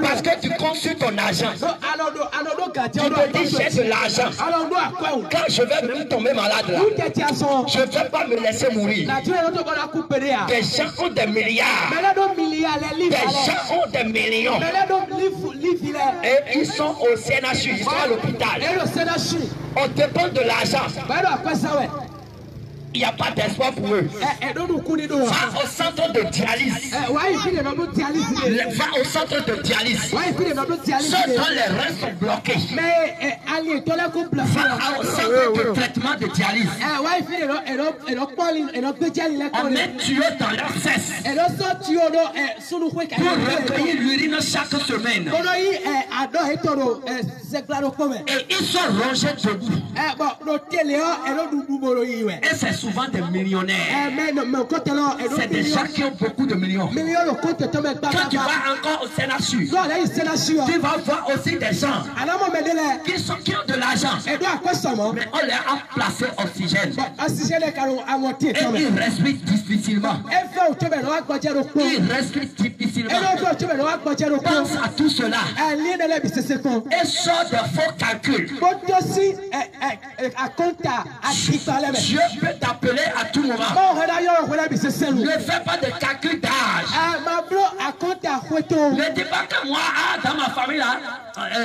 Parce que tu comptes sur ton argent. Tu te dis, j'ai de l'argent. Quand je vais même tomber malade, là, je ne vais pas me laisser mourir. Des gens ont des milliards. Des gens ont des millions. Et ils sont au CNHU, ils sont à l'hôpital. On dépend de l'argent. il n'y a pas d'espoir pour eux. Va au centre de dialyse. Va au centre de dialyse. Ceux dont les reins sont bloqués. Va au centre de traitement de dialyse. On met tuyau dans leur fesses pour recueillir l'urine chaque semaine. Et ils sont rongés debout. Et c'est souvent des millionnaires. C'est des gens qui ont beaucoup de millions. Quand tu vas encore au Sénachus, tu vas voir aussi des gens qui ont de l'argent. Mais on leur a placé oxygène. Et ils respirent difficilement. Ils respirent difficilement. Pense à tout cela. Et sort de faux calculs. Dieu peut t'appeler à tout moment. Ne fais pas de calcul d'âge. Ne dis pas que moi, dans ma famille, là,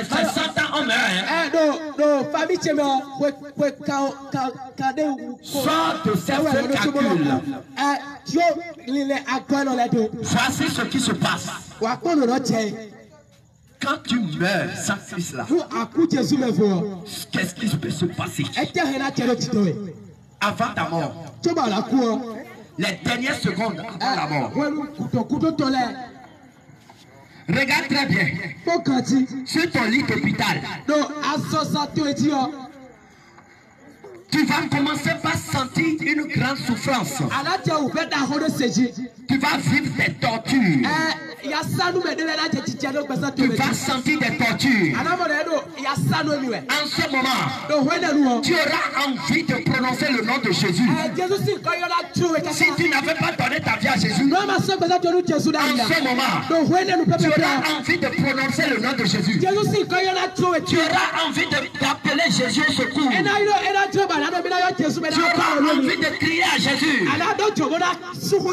c'est 100 ans, on meurt. Sors de ces faux calculs. Voici ce qui se passe. Quand tu meurs sans Christ là, qu'est-ce qui peut se passer? Avant ta mort, les dernières secondes avant la mort. Regarde très bien. Sur ton lit d'hôpital, tu vas commencer par sentir une grande souffrance. Tu vas vivre des tortures. Tu vas sentir des tortures. En ce moment, tu auras envie de prononcer le nom de Jésus. Si tu n'avais pas donné ta vie à Jésus, en ce moment, tu auras envie de prononcer le nom de Jésus. Tu auras envie d'appeler Jésus au secours. Tu auras envie de crier à Jésus pour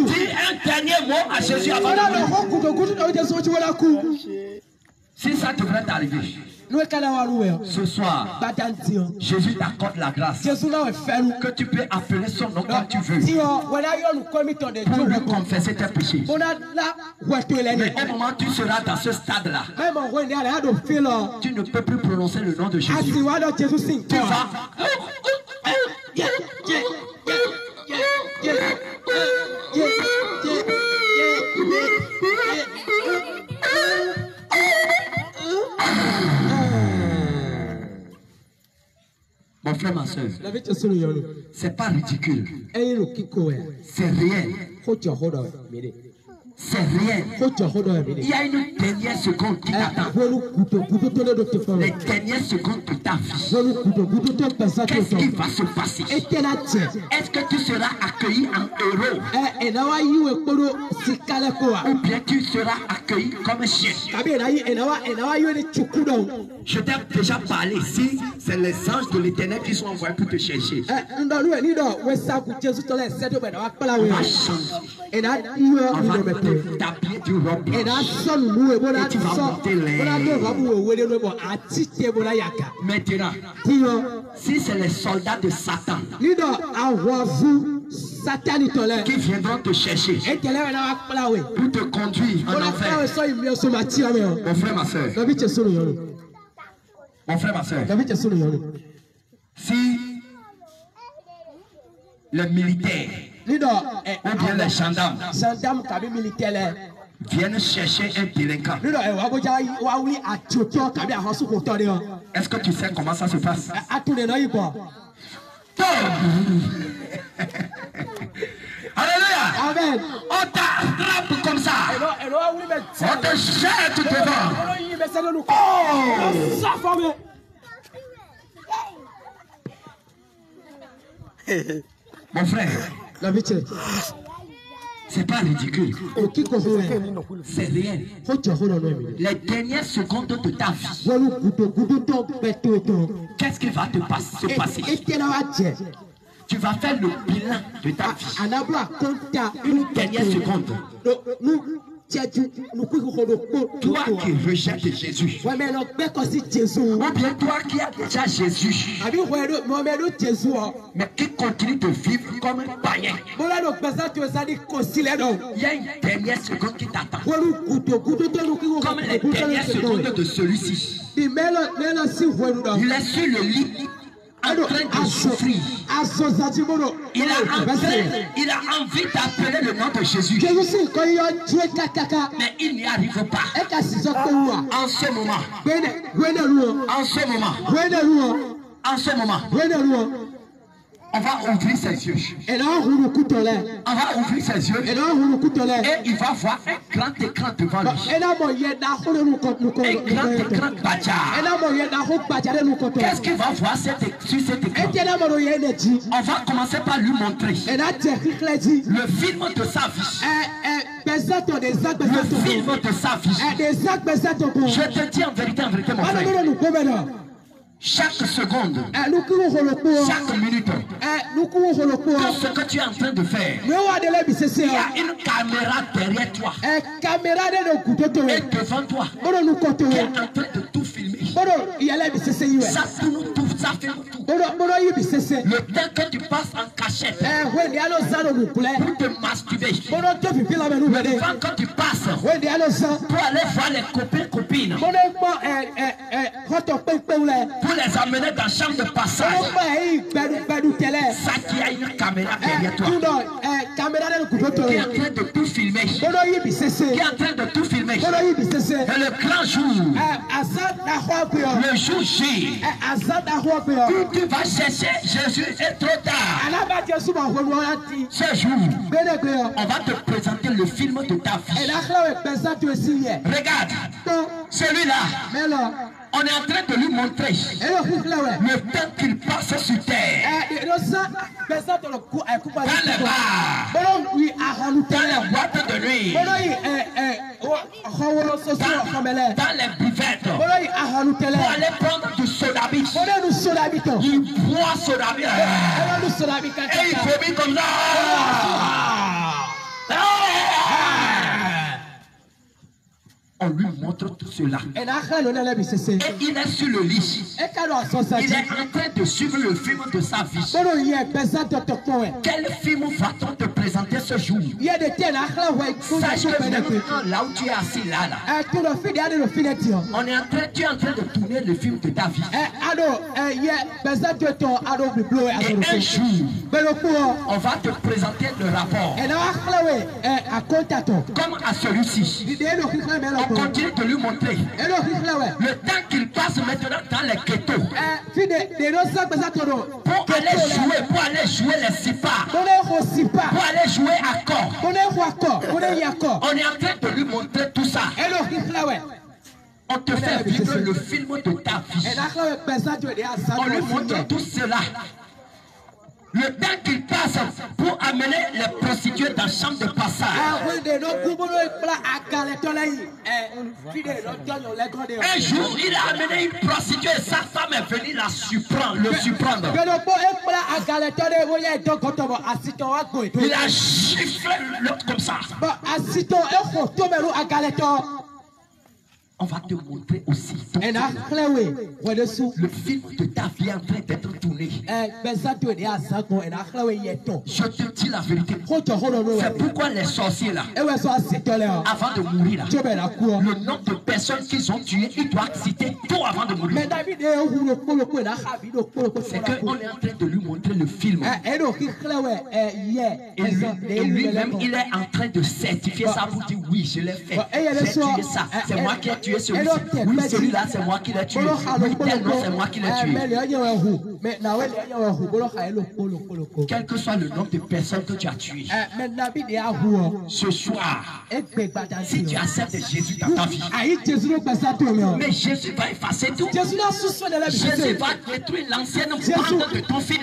dire un dernier mot à Jésus avant de si ça devrait t'arriver ce soir, Jésus t'accorde la grâce que tu peux appeler son nom quand tu veux pour lui confesser tes péchés. Mais au moment où tu seras dans ce stade-là, tu ne peux plus prononcer le nom de Jésus. Tu vas mon frère, ma soeur, c'est pas ridicule. C'est rien. C'est rien. Il y a une dernière seconde qui t'attend. Les dernières secondes de ta vie. Qu'est-ce qui va se passer? Est-ce que tu seras accueilli en héros? Ou bien tu seras accueilli comme un chien? Je t'ai déjà parlé ici. C'est les anges de l'Éternel qui sont envoyés pour te chercher. On va t'habiller du robe et tu vas monter l'air. Maintenant, si c'est les soldats de Satan qui viendront te chercher pour te conduire en enfer, mon frère, ma soeur, mon frère, ma soeur, si les militaires ou bien les gendarmes viennent chercher un délinquant, est-ce que tu sais comment ça se passe? Alléluia. Amen. On t'attrape comme ça. On te jette devant. Oh. Mon frère, c'est pas ridicule. C'est réel. Les dernières secondes de ta vie, qu'est-ce qui va se passer? Tu vas faire le bilan de ta vie. Une dernière seconde. Toi qui rejettes Jésus. Ou bien toi qui as déjà Jésus. Mais qui continue de vivre comme un païen. Il y a une dernière seconde qui t'attend. Comme les dernières secondes de celui-ci. Il est sur le lit. En train de souffrir. Il a envie d'appeler le nom de Jésus. Mais il n'y arrive pas. En ce moment. On va ouvrir ses yeux. On va ouvrir ses yeux. Et il va voir un grand écran devant lui. Un grand écran Badjar. Qu'est-ce qu'il va voir sur cet écran? On va commencer par lui montrer le film de sa vie. Le film de sa vie. Je te dis en vérité, mon frère. Chaque seconde, chaque minute, tout ce que tu es en train de faire, il y a une caméra derrière toi et devant toi qui est en train de tout filmer. Ça tourne tout, ça filme tout. Le temps que tu passes en cachette pour te masturber, le temps que tu passes pour aller voir les copines, pour les amener dans la chambre de passage. Ça qui a une caméra derrière toi. Qui est en train de tout filmer. Qui est en train de tout filmer. Et le grand jour. Le jour J. Où tu vas chercher Jésus est trop tard. Ce jour, on va te présenter le film de ta vie. Regarde. Celui-là. On est en train de lui montrer le temps qu'il passe sur terre. Dans les bars, dans les boîtes de nuit, dans les buvettes, pour aller prendre du sodabit. Il boit sodabit. Et il vomit comme ça. On lui montre tout cela. Et il est sur le lit. Il est en train de suivre le film de sa vie. Quel film va-t-on te présenter ce jour? Sache que maintenant, là où tu es assis là, tu es en train de tourner le film de ta vie. Et un jour, on va te présenter le rapport. Comme à celui-ci. On continue de lui montrer le temps qu'il passe maintenant dans les ghettos pour aller jouer les sipas, pour aller jouer à corps. On est en train de lui montrer tout ça. On te fait vivre le film de ta vie. On lui montre tout cela. Le temps qu'il passe pour amener les prostituées dans la chambre de passage. Un jour, il a amené une prostituée et sa femme est venue le surprendre. Il a giflé l'autre comme ça. On va te montrer aussi le film de ta vie en train d'être tourné. Je te dis la vérité. C'est pourquoi les sorciers là, avant de mourir là, le nombre de personnes qu'ils ont tuées, ils doivent citer tout avant de mourir. C'est qu'on est en train de lui montrer le film. Et lui-même, il est en train de certifier ça pour dire oui, je l'ai fait. J'ai tué ça. C'est moi qui ai tué celui-ci. Oui, celui-là, c'est moi qui l'ai tué. Oui, tel non, c'est moi qui l'ai tué. Quel que soit le nombre de personnes que tu as tuées, ce soir, si tu acceptes Jésus dans ta vie, mais Jésus va effacer tout. Jésus va détruire l'ancienne bande de ton film.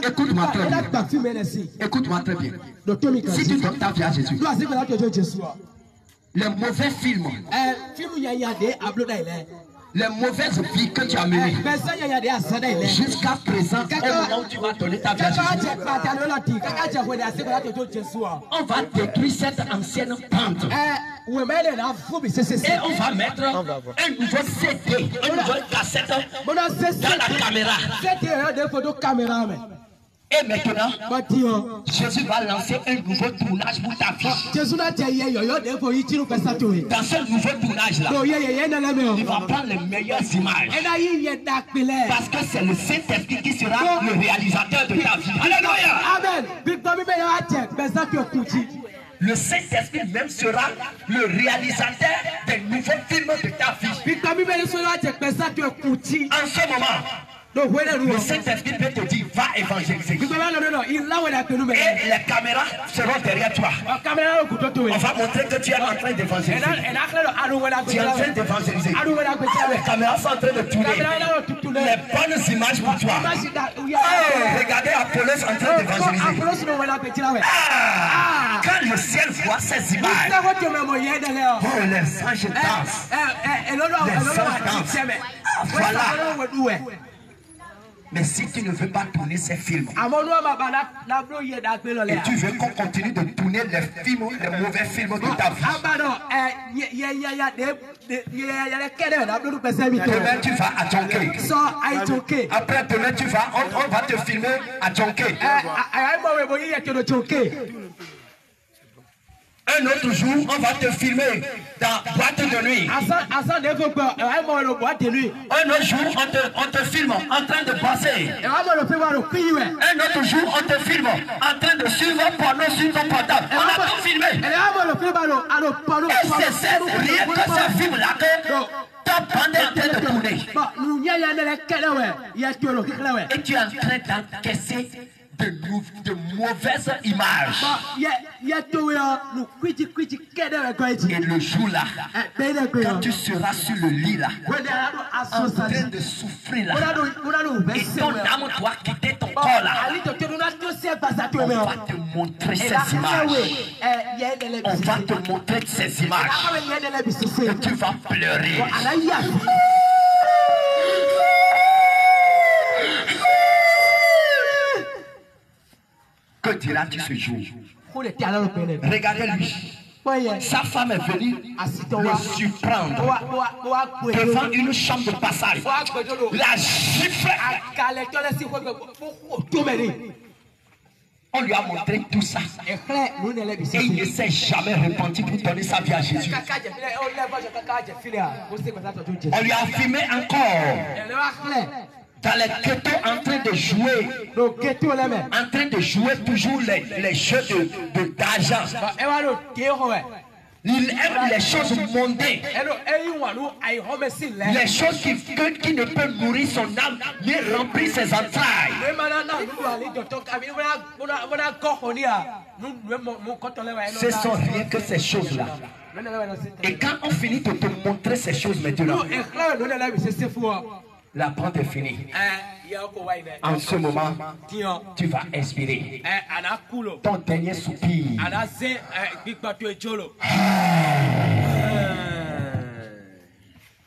Écoute-moi très bien. Écoute-moi très bien. Si tu donnes ta vie à Jésus, les mauvais films les mauvaises vies que tu as menées. Jusqu'à présent, au moment où tu vas donner ta vie à Jésus, on va détruire cette ancienne pente. Et on va mettre un nouveau CD, une nouvelle cassette dans la caméra. Et maintenant, Jésus va lancer un nouveau tournage pour ta vie. Dans ce nouveau tournage-là, il va prendre les meilleures images. Parce que c'est le Saint-Esprit qui sera le réalisateur de ta vie. Alléluia. Amen. Le Saint-Esprit même sera le réalisateur des nouveaux films de ta vie. En ce moment, le Saint-Esprit peut te dire, va évangéliser. Et les caméras seront derrière toi. On va montrer que tu es en train d'évangéliser. Tu es en train d'évangéliser. Les caméras sont en train de tourner. Les bonnes images pour toi. Regardez Apollos en train d'évangéliser. Quand le ciel voit ces images, oh, les anges dansent. Les anges dansent. Voilà. Mais si tu ne veux pas tourner ces films, et tu veux qu'on continue de tourner les films, les mauvais films de ta vie, demain tu vas à Djonké. Après demain tu vas, on va te filmer à Djonké. Un autre jour, on va te filmer dans boîte de nuit. Un autre jour, on te filme en train de passer. Un autre jour, on te filme en train de suivre porno sur ton portable. On a tout filmé. Et c'est rien que ce film-là que ta bande est en train de tourner. Et tu es en train d'encaisser de mauvaises images. Et le jour-là, quand tu seras sur le lit là, en train de souffrir là, et ton âme doit quitter ton corps là, on va te montrer ces images. On va te montrer ces images. Et tu vas pleurer. Que diras-tu ce jour? Regardez-lui. Sa femme est venue le surprendre devant une chambre de passage. La gifle. On lui a montré tout ça. Et il ne s'est jamais repenti pour donner sa vie à Jésus. On lui a filmé encore dans les ghettos en train de jouer. En train de jouer toujours les jeux d'argent. Il aime les choses mondaines. Les choses qui ne peuvent nourrir son âme ni remplir ses entrailles. Ce sont rien que ces choses-là. Et quand on finit de te montrer ces choses maintenant, la pente est finie. En ce moment, tu vas expirer. Ton dernier soupir.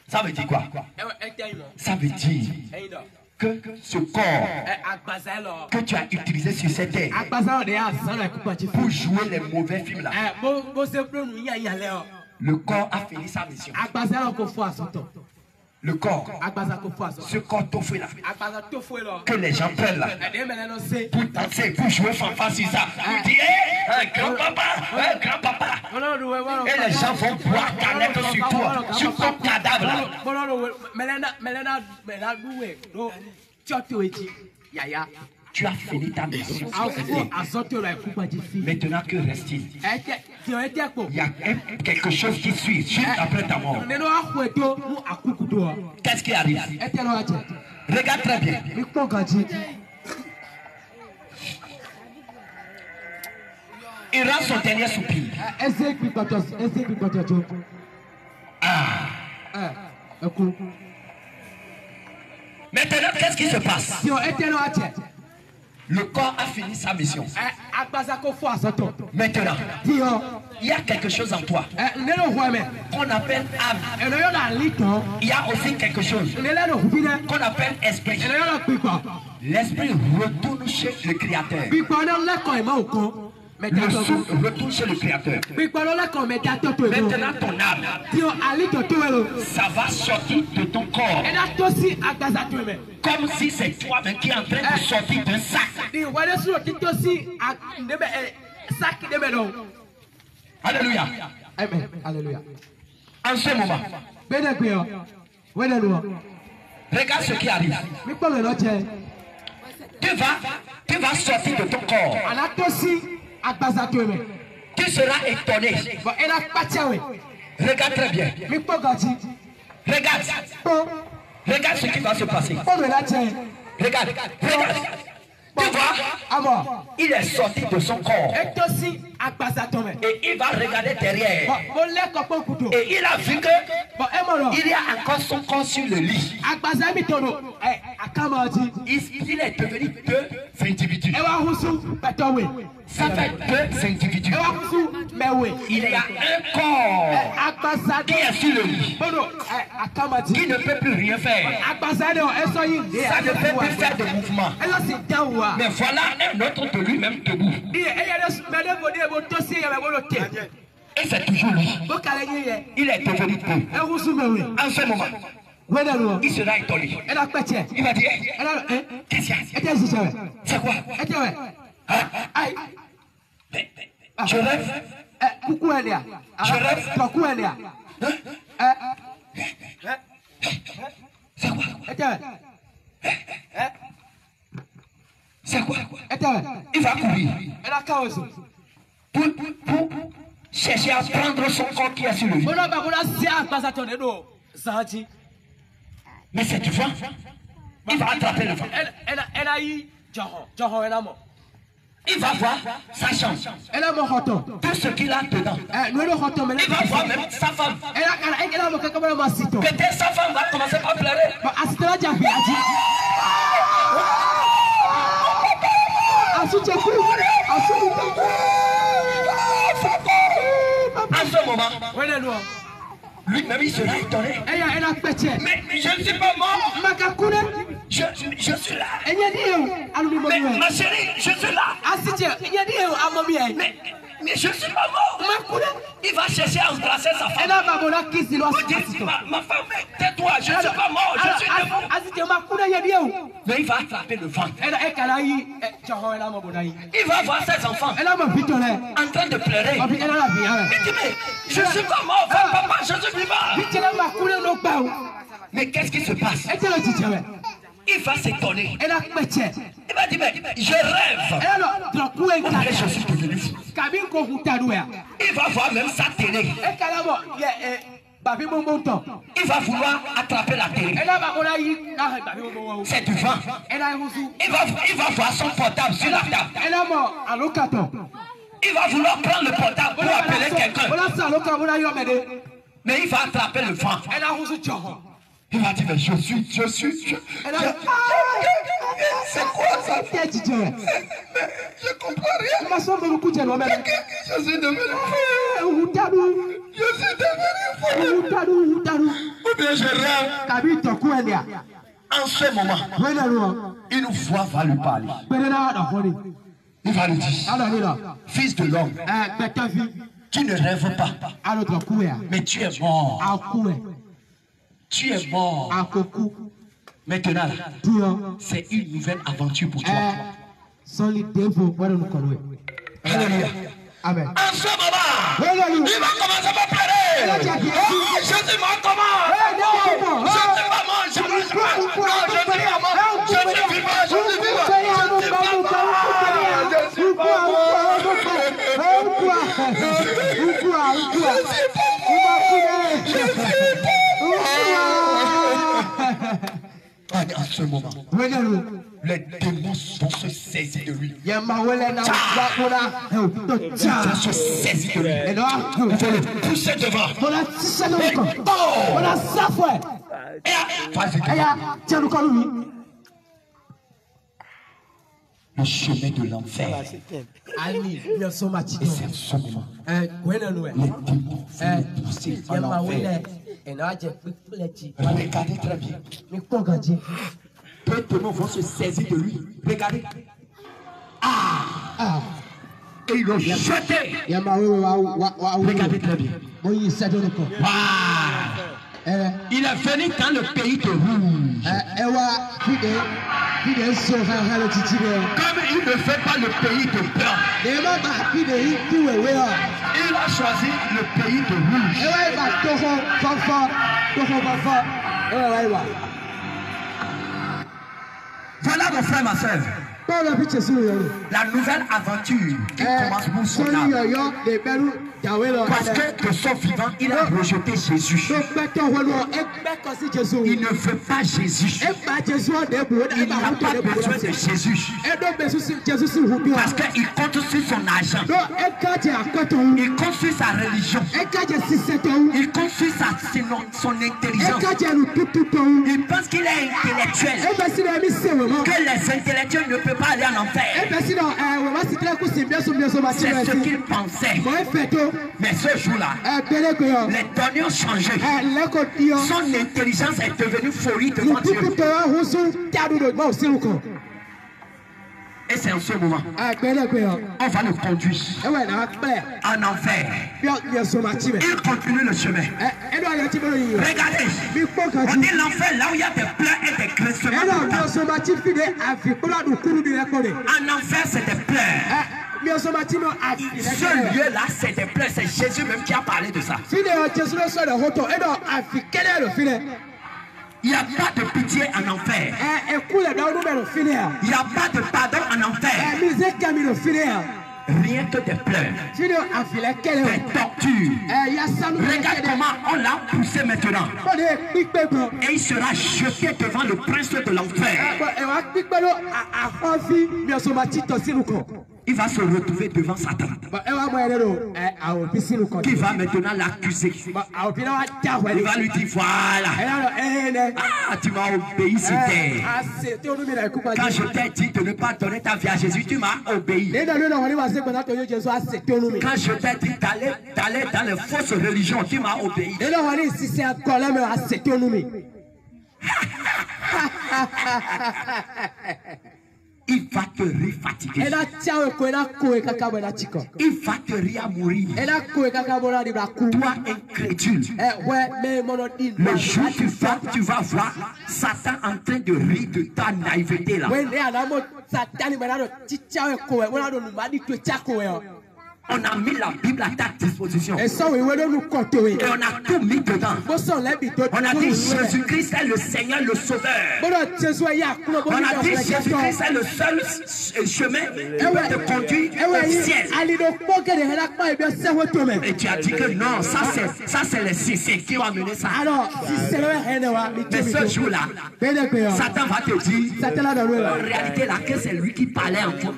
Ça veut dire quoi? Ça veut dire que ce corps que tu as utilisé sur cette terre pour jouer les mauvais films là, le corps a fini sa mission. Le corps, ce corps toffé là, que les gens prennent là, pour danser, pour jouer fanfare sur ça, pour dire, hey, grand-papa, et les gens vont boire canette sur toi, sur ton cadavre là. Tu as fini ta mission. Maintenant, que reste-t-il? Il y a quelque chose qui suit juste après ta mort. Qu'est-ce qui arrive? Regarde très bien. Il rend son dernier soupir. Maintenant, qu'est-ce qui se passe? Le corps a fini sa mission. Maintenant, il y a quelque chose en toi qu'on appelle âme. Il y a aussi quelque chose qu'on appelle esprit. L'esprit retourne chez le Créateur. Le souffle retourne chez le Créateur. Maintenant ton âme, ça va sortir de ton corps. Comme si c'est toi-même qui est en train de sortir d'un sac. Alléluia. Amen. Alléluia. En ce moment, regarde ce qui arrive. Tu vas sortir de ton corps. Tu seras étonné. Regarde très bien. Regarde. Regarde ce qui va se passer. Regarde. Tu vois, il est sorti de son corps. Et il va regarder derrière. Et il a vu que il y a encore son corps sur le lit. Il est devenu deux individus. Ça fait deux individus. Il y a un corps qui est sur le lit, qui ne peut plus rien faire. Ça ne peut plus faire de mouvement. Mais voilà un autre de lui-même debout. Et c'est toujours lui. Il est devenu deux. En ce moment, il sera étonné. Il va dire, qu'est-ce qu'il y a? C'est quoi? Je rêve. Je rêve. C'est quoi? C'est quoi? Il va courir. Pour chercher à prendre son corps qui est sur lui. Mais c'est du vent. Il va attraper le vent. Il va voir sa chambre. Tout ce qu'il a dedans. Il va voir même sa femme. Peut-être sa femme va commencer à pleurer. En ce moment, lui-même il sera étonné. Mais je ne suis pas mort. Je suis là. Mais ma chérie, je suis là. Mais je ne suis pas mort. Il va chercher à embrasser sa femme. Ma femme, tais-toi, je ne suis pas mort. Je suis debout. Mais il va attraper le vent. Il va voir ses enfants en train de pleurer. Il dit, mais je ne suis pas mort, papa, je suis vivant. Mais qu'est-ce qui se passe? Il va s'étonner. Il va dire, mais je rêve. Je suis devenu fou. Il va voir même sa télé. Il va vouloir attraper la télé. C'est du vent. Il va voir son portable sur la table. Il va vouloir prendre le portable pour appeler quelqu'un. Mais il va attraper le vent. Il va dire, mais je suis. C'est quoi ça? Je comprends rien. Je suis devenu fou. Ou bien je rêve. En ce moment, une voix va lui parler. Il va lui dire, fils de l'homme, tu ne rêves pas, mais tu es mort. Tu es mort. Maintenant, c'est une nouvelle aventure pour toi. Alléluia. Amen. En ce moment, il va commencer à pleurer. Oh, je suis mort comment? Je suis pas mort. Je ne suis pas mort. Je suis pas mort. Je suis vivant. Je suis vivant. Je suis pas mort. Je suis pas En ce moment, les démons vont se saisir de lui. Ils vont se saisir de lui. Il faut le pousser devant. le chemin de l'enfer. Et c'est un ce moment. Les démons vont pousser en enfer. Regardez très bien. Peu de démons vont se saisir de lui. Regardez. Et ils l'ont jeté. Regardez très bien. Il est venu dans le pays de rouge. Comme il ne fait pas le pays de blanc, il a choisi le pays de rouge. Voilà mon frère, ma soeur. La nouvelle aventure qui commence pour son âme. Parce que de son vivant, il a rejeté Jésus. Il ne veut pas Jésus. Il n'a pas besoin de Jésus. Parce qu'il compte sur son argent. Il compte sur sa religion. Il compte sur son intelligence. Il pense qu'il est intellectuel. Que les intellectuels ne peuvent pas aller en enfer. C'est ce qu'il pensait. Mais ce jour-là, les données ont changé. Son intelligence est devenue folie devant Dieu. Et c'est en ce moment, on va le conduire en enfer. Il continue le chemin. Regardez, on dit l'enfer là où il y a des pleurs et des graissements. En enfer, c'est des pleurs. Ce lieu-là, c'est des pleurs. C'est Jésus même qui a parlé de ça. Il n'y a pas de pitié en enfer. Il n'y a pas de pardon en enfer. Rien que des pleurs, des tortures. Regarde comment on l'a poussé maintenant. Et il sera jeté devant le prince de l'enfer. Il va se retrouver devant Satan. Qui va maintenant l'accuser. Il va lui dire voilà. Tu m'as obéi, c'était. Quand je t'ai dit de ne pas donner ta vie à Jésus, tu m'as obéi. Quand je t'ai dit d'aller dans les fausses religions, tu m'as obéi. Il va te refatiguer. Il va te réamourir. Toi incrédule. Le jour tu vas voir Satan en train de rire de ta naïveté là. On a mis la Bible à ta disposition. Et on a tout mis dedans. On a dit Jésus-Christ est le Seigneur, le Sauveur. On a dit Jésus-Christ est le seul chemin qui peut te conduire au ciel. Et tu as dit que non, ça c'est les Sicé qui ont amené ça. Mais ce jour-là, Satan va te dire en réalité là que c'est lui qui parlait en toi.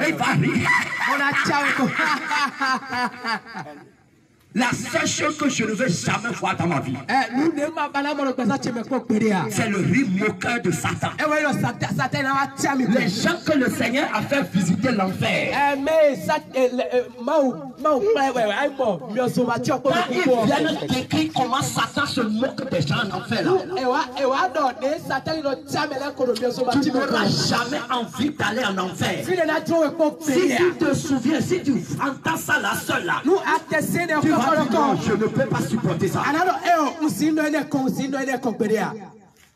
Il va rire. La seule chose que je ne veux jamais voir dans ma vie, c'est le rire moqueur de Satan. Les gens que le Seigneur a fait visiter l'enfer, ils viennent décrire comment Satan se moque des gens en enfer. Tu n'auras jamais envie d'aller en enfer. Si tu te souviens, si tu entends ça la seule là, tu vas non, je ne peux pas supporter ça.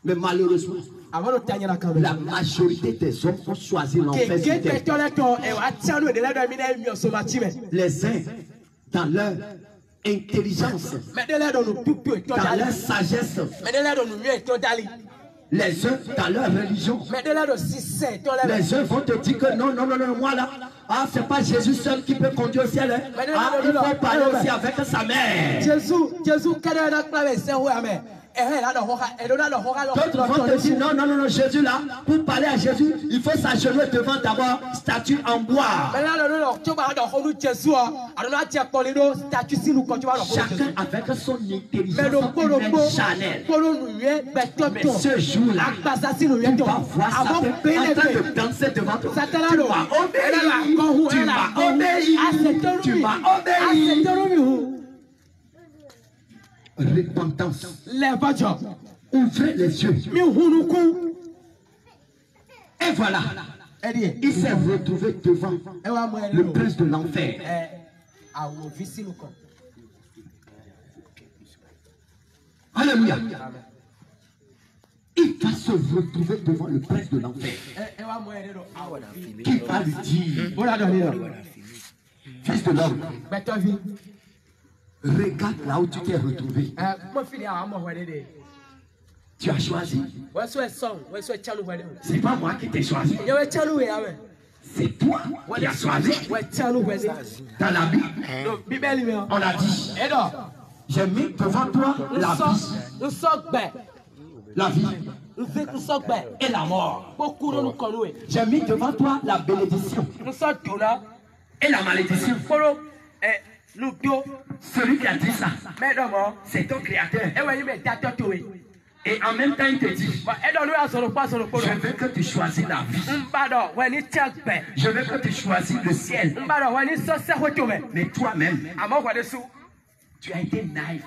Mais malheureusement, la majorité des hommes ont choisi l'enfer. Les uns, dans leur intelligence, dans leur sagesse, les uns dans leur religion, les uns vont te dire que non, moi là, c'est pas Jésus seul qui peut conduire au ciel. Il faut parler aussi avec sa mère. D'autres vont te dire non, Jésus là, pour parler à Jésus, il faut s'agenouiller devant d'abord statue en bois. Chacun avec son intelligence humaine charnelle. Mais ce jour-là, tu vas voir Satan en train de danser devant toi. Tu m'as obéi. Tu m'as obéi. Repentance. Ouvrez les yeux. Et voilà. Il s'est retrouvé devant le prince de l'enfer. Alléluia. Il va se retrouver devant le prince de l'enfer. Qui va lui dire, fils de l'homme, regarde là où tu t'es retrouvé. Tu as choisi. C'est pas moi qui t'ai choisi. C'est toi qui as choisi. Dans la Bible, on a dit, j'ai mis devant toi la vie et la mort. J'ai mis devant toi la bénédiction et la malédiction. Celui qui a dit ça, c'est ton créateur. Et en même temps, il te dit, je veux que tu choisisses la vie. Je veux que tu choisisses le ciel. Mais toi-même, tu as été naïf.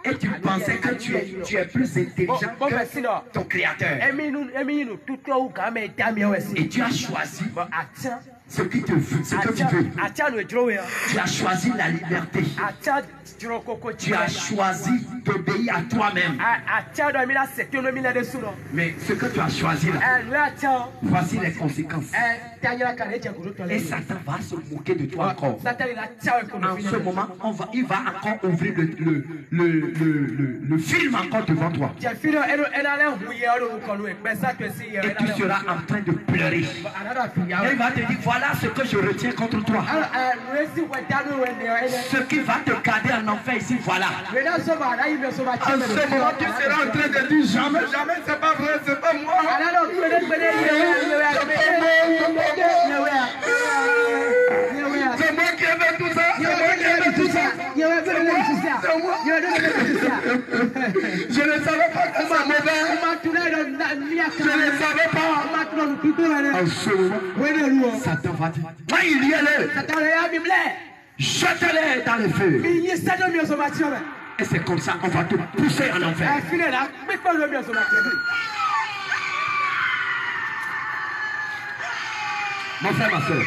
Et tu pensais que tu es plus intelligent que ton créateur. Et tu as choisi ce que tu veux. Tu as choisi la liberté. Tu as choisi d'obéir à toi-même. Mais ce que tu as choisi là, voici les conséquences. Et Satan va se moquer de toi encore. En ce moment, il va encore ouvrir le film encore devant toi. Et tu seras en train de pleurer. Et il va te dire, voilà ce que je retiens contre toi. Ce qui va te garder en enfer ici, voilà. En ce moment, tu seras en train de dire, jamais, c'est pas vrai, c'est pas moi. C'est moi qui ai fait tout ça. Je ne savais pas que c'est mauvais. Je ne savais pas. En ce moment, Satan va dire, il y a jetez-les dans le feu. Et c'est comme ça qu'on va te pousser en enfer. Mon frère, ma soeur,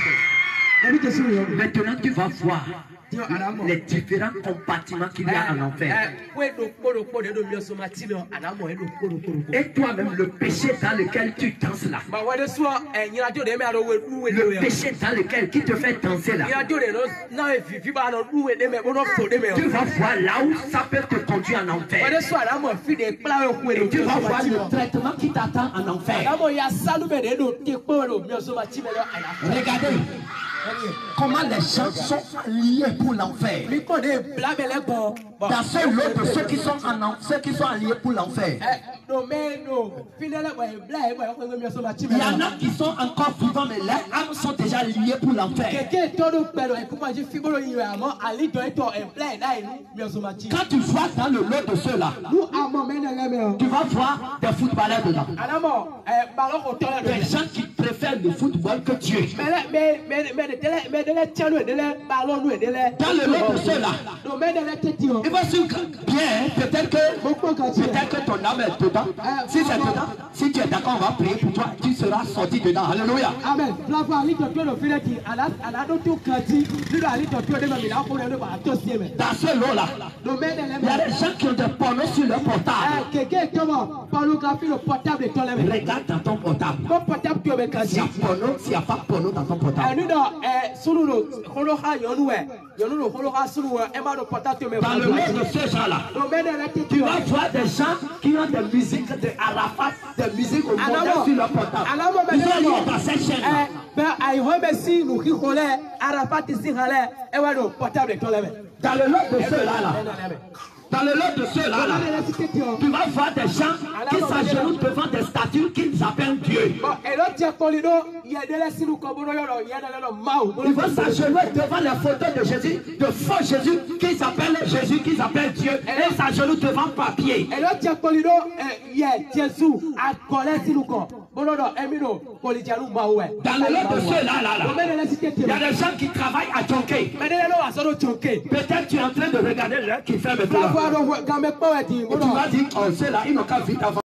maintenant tu vas voir les différents compartiments qu'il y a en enfer. Et toi-même, le péché dans lequel tu danses là, le péché dans lequel qui te fait danser là, tu vas voir là où ça peut te conduire en enfer. Et tu vas voir le traitement qui t'attend en enfer. Regardez comment les gens sont liés pour l'enfer. Dans ce lot de ceux qui sont alliés pour l'enfer, il y en a qui sont encore vivants, mais leurs âmes sont déjà liées pour l'enfer. Quand tu vois dans le lot de ceux-là, tu vas voir des footballeurs dedans. Des gens qui préfèrent le football que Dieu. Dans le lot de ceux-là, il va se bien, peut-être que ton âme est dedans. Si c'est dedans, si tu es d'accord, on va prier pour toi. Tu seras sorti dedans. Alléluia. Amen. Dans ce lot-là, il y a des gens qui ont des pornos sur leur portable. Regarde dans ton portable. S'il n'y a pas porno dans ton portable. Dans le monde de ces gens-là, tu vas voir des gens qui ont des musiques de Arafat, des musiques au monde sur leur portable. Ils sont liés dans cette chaîne-là. Dans le lot de ceux-là, Dans le lot de ceux-là, tu vas voir des gens qui s'agenouillent devant des statues qu'ils appellent Dieu. Ils vont s'agenouiller devant les photos de Jésus, de faux Jésus, qu'ils appellent Jésus, qu'ils appellent Dieu, et ils s'agenouillent devant papier. Dans le lot de ceux-là, il y a des gens qui travaillent à Tchonké. Peut-être tu es en train de regarder l'heure qui fait maintenant. Et tu vas dire, oh, ceux-là, ils n'ont qu'à vite avant.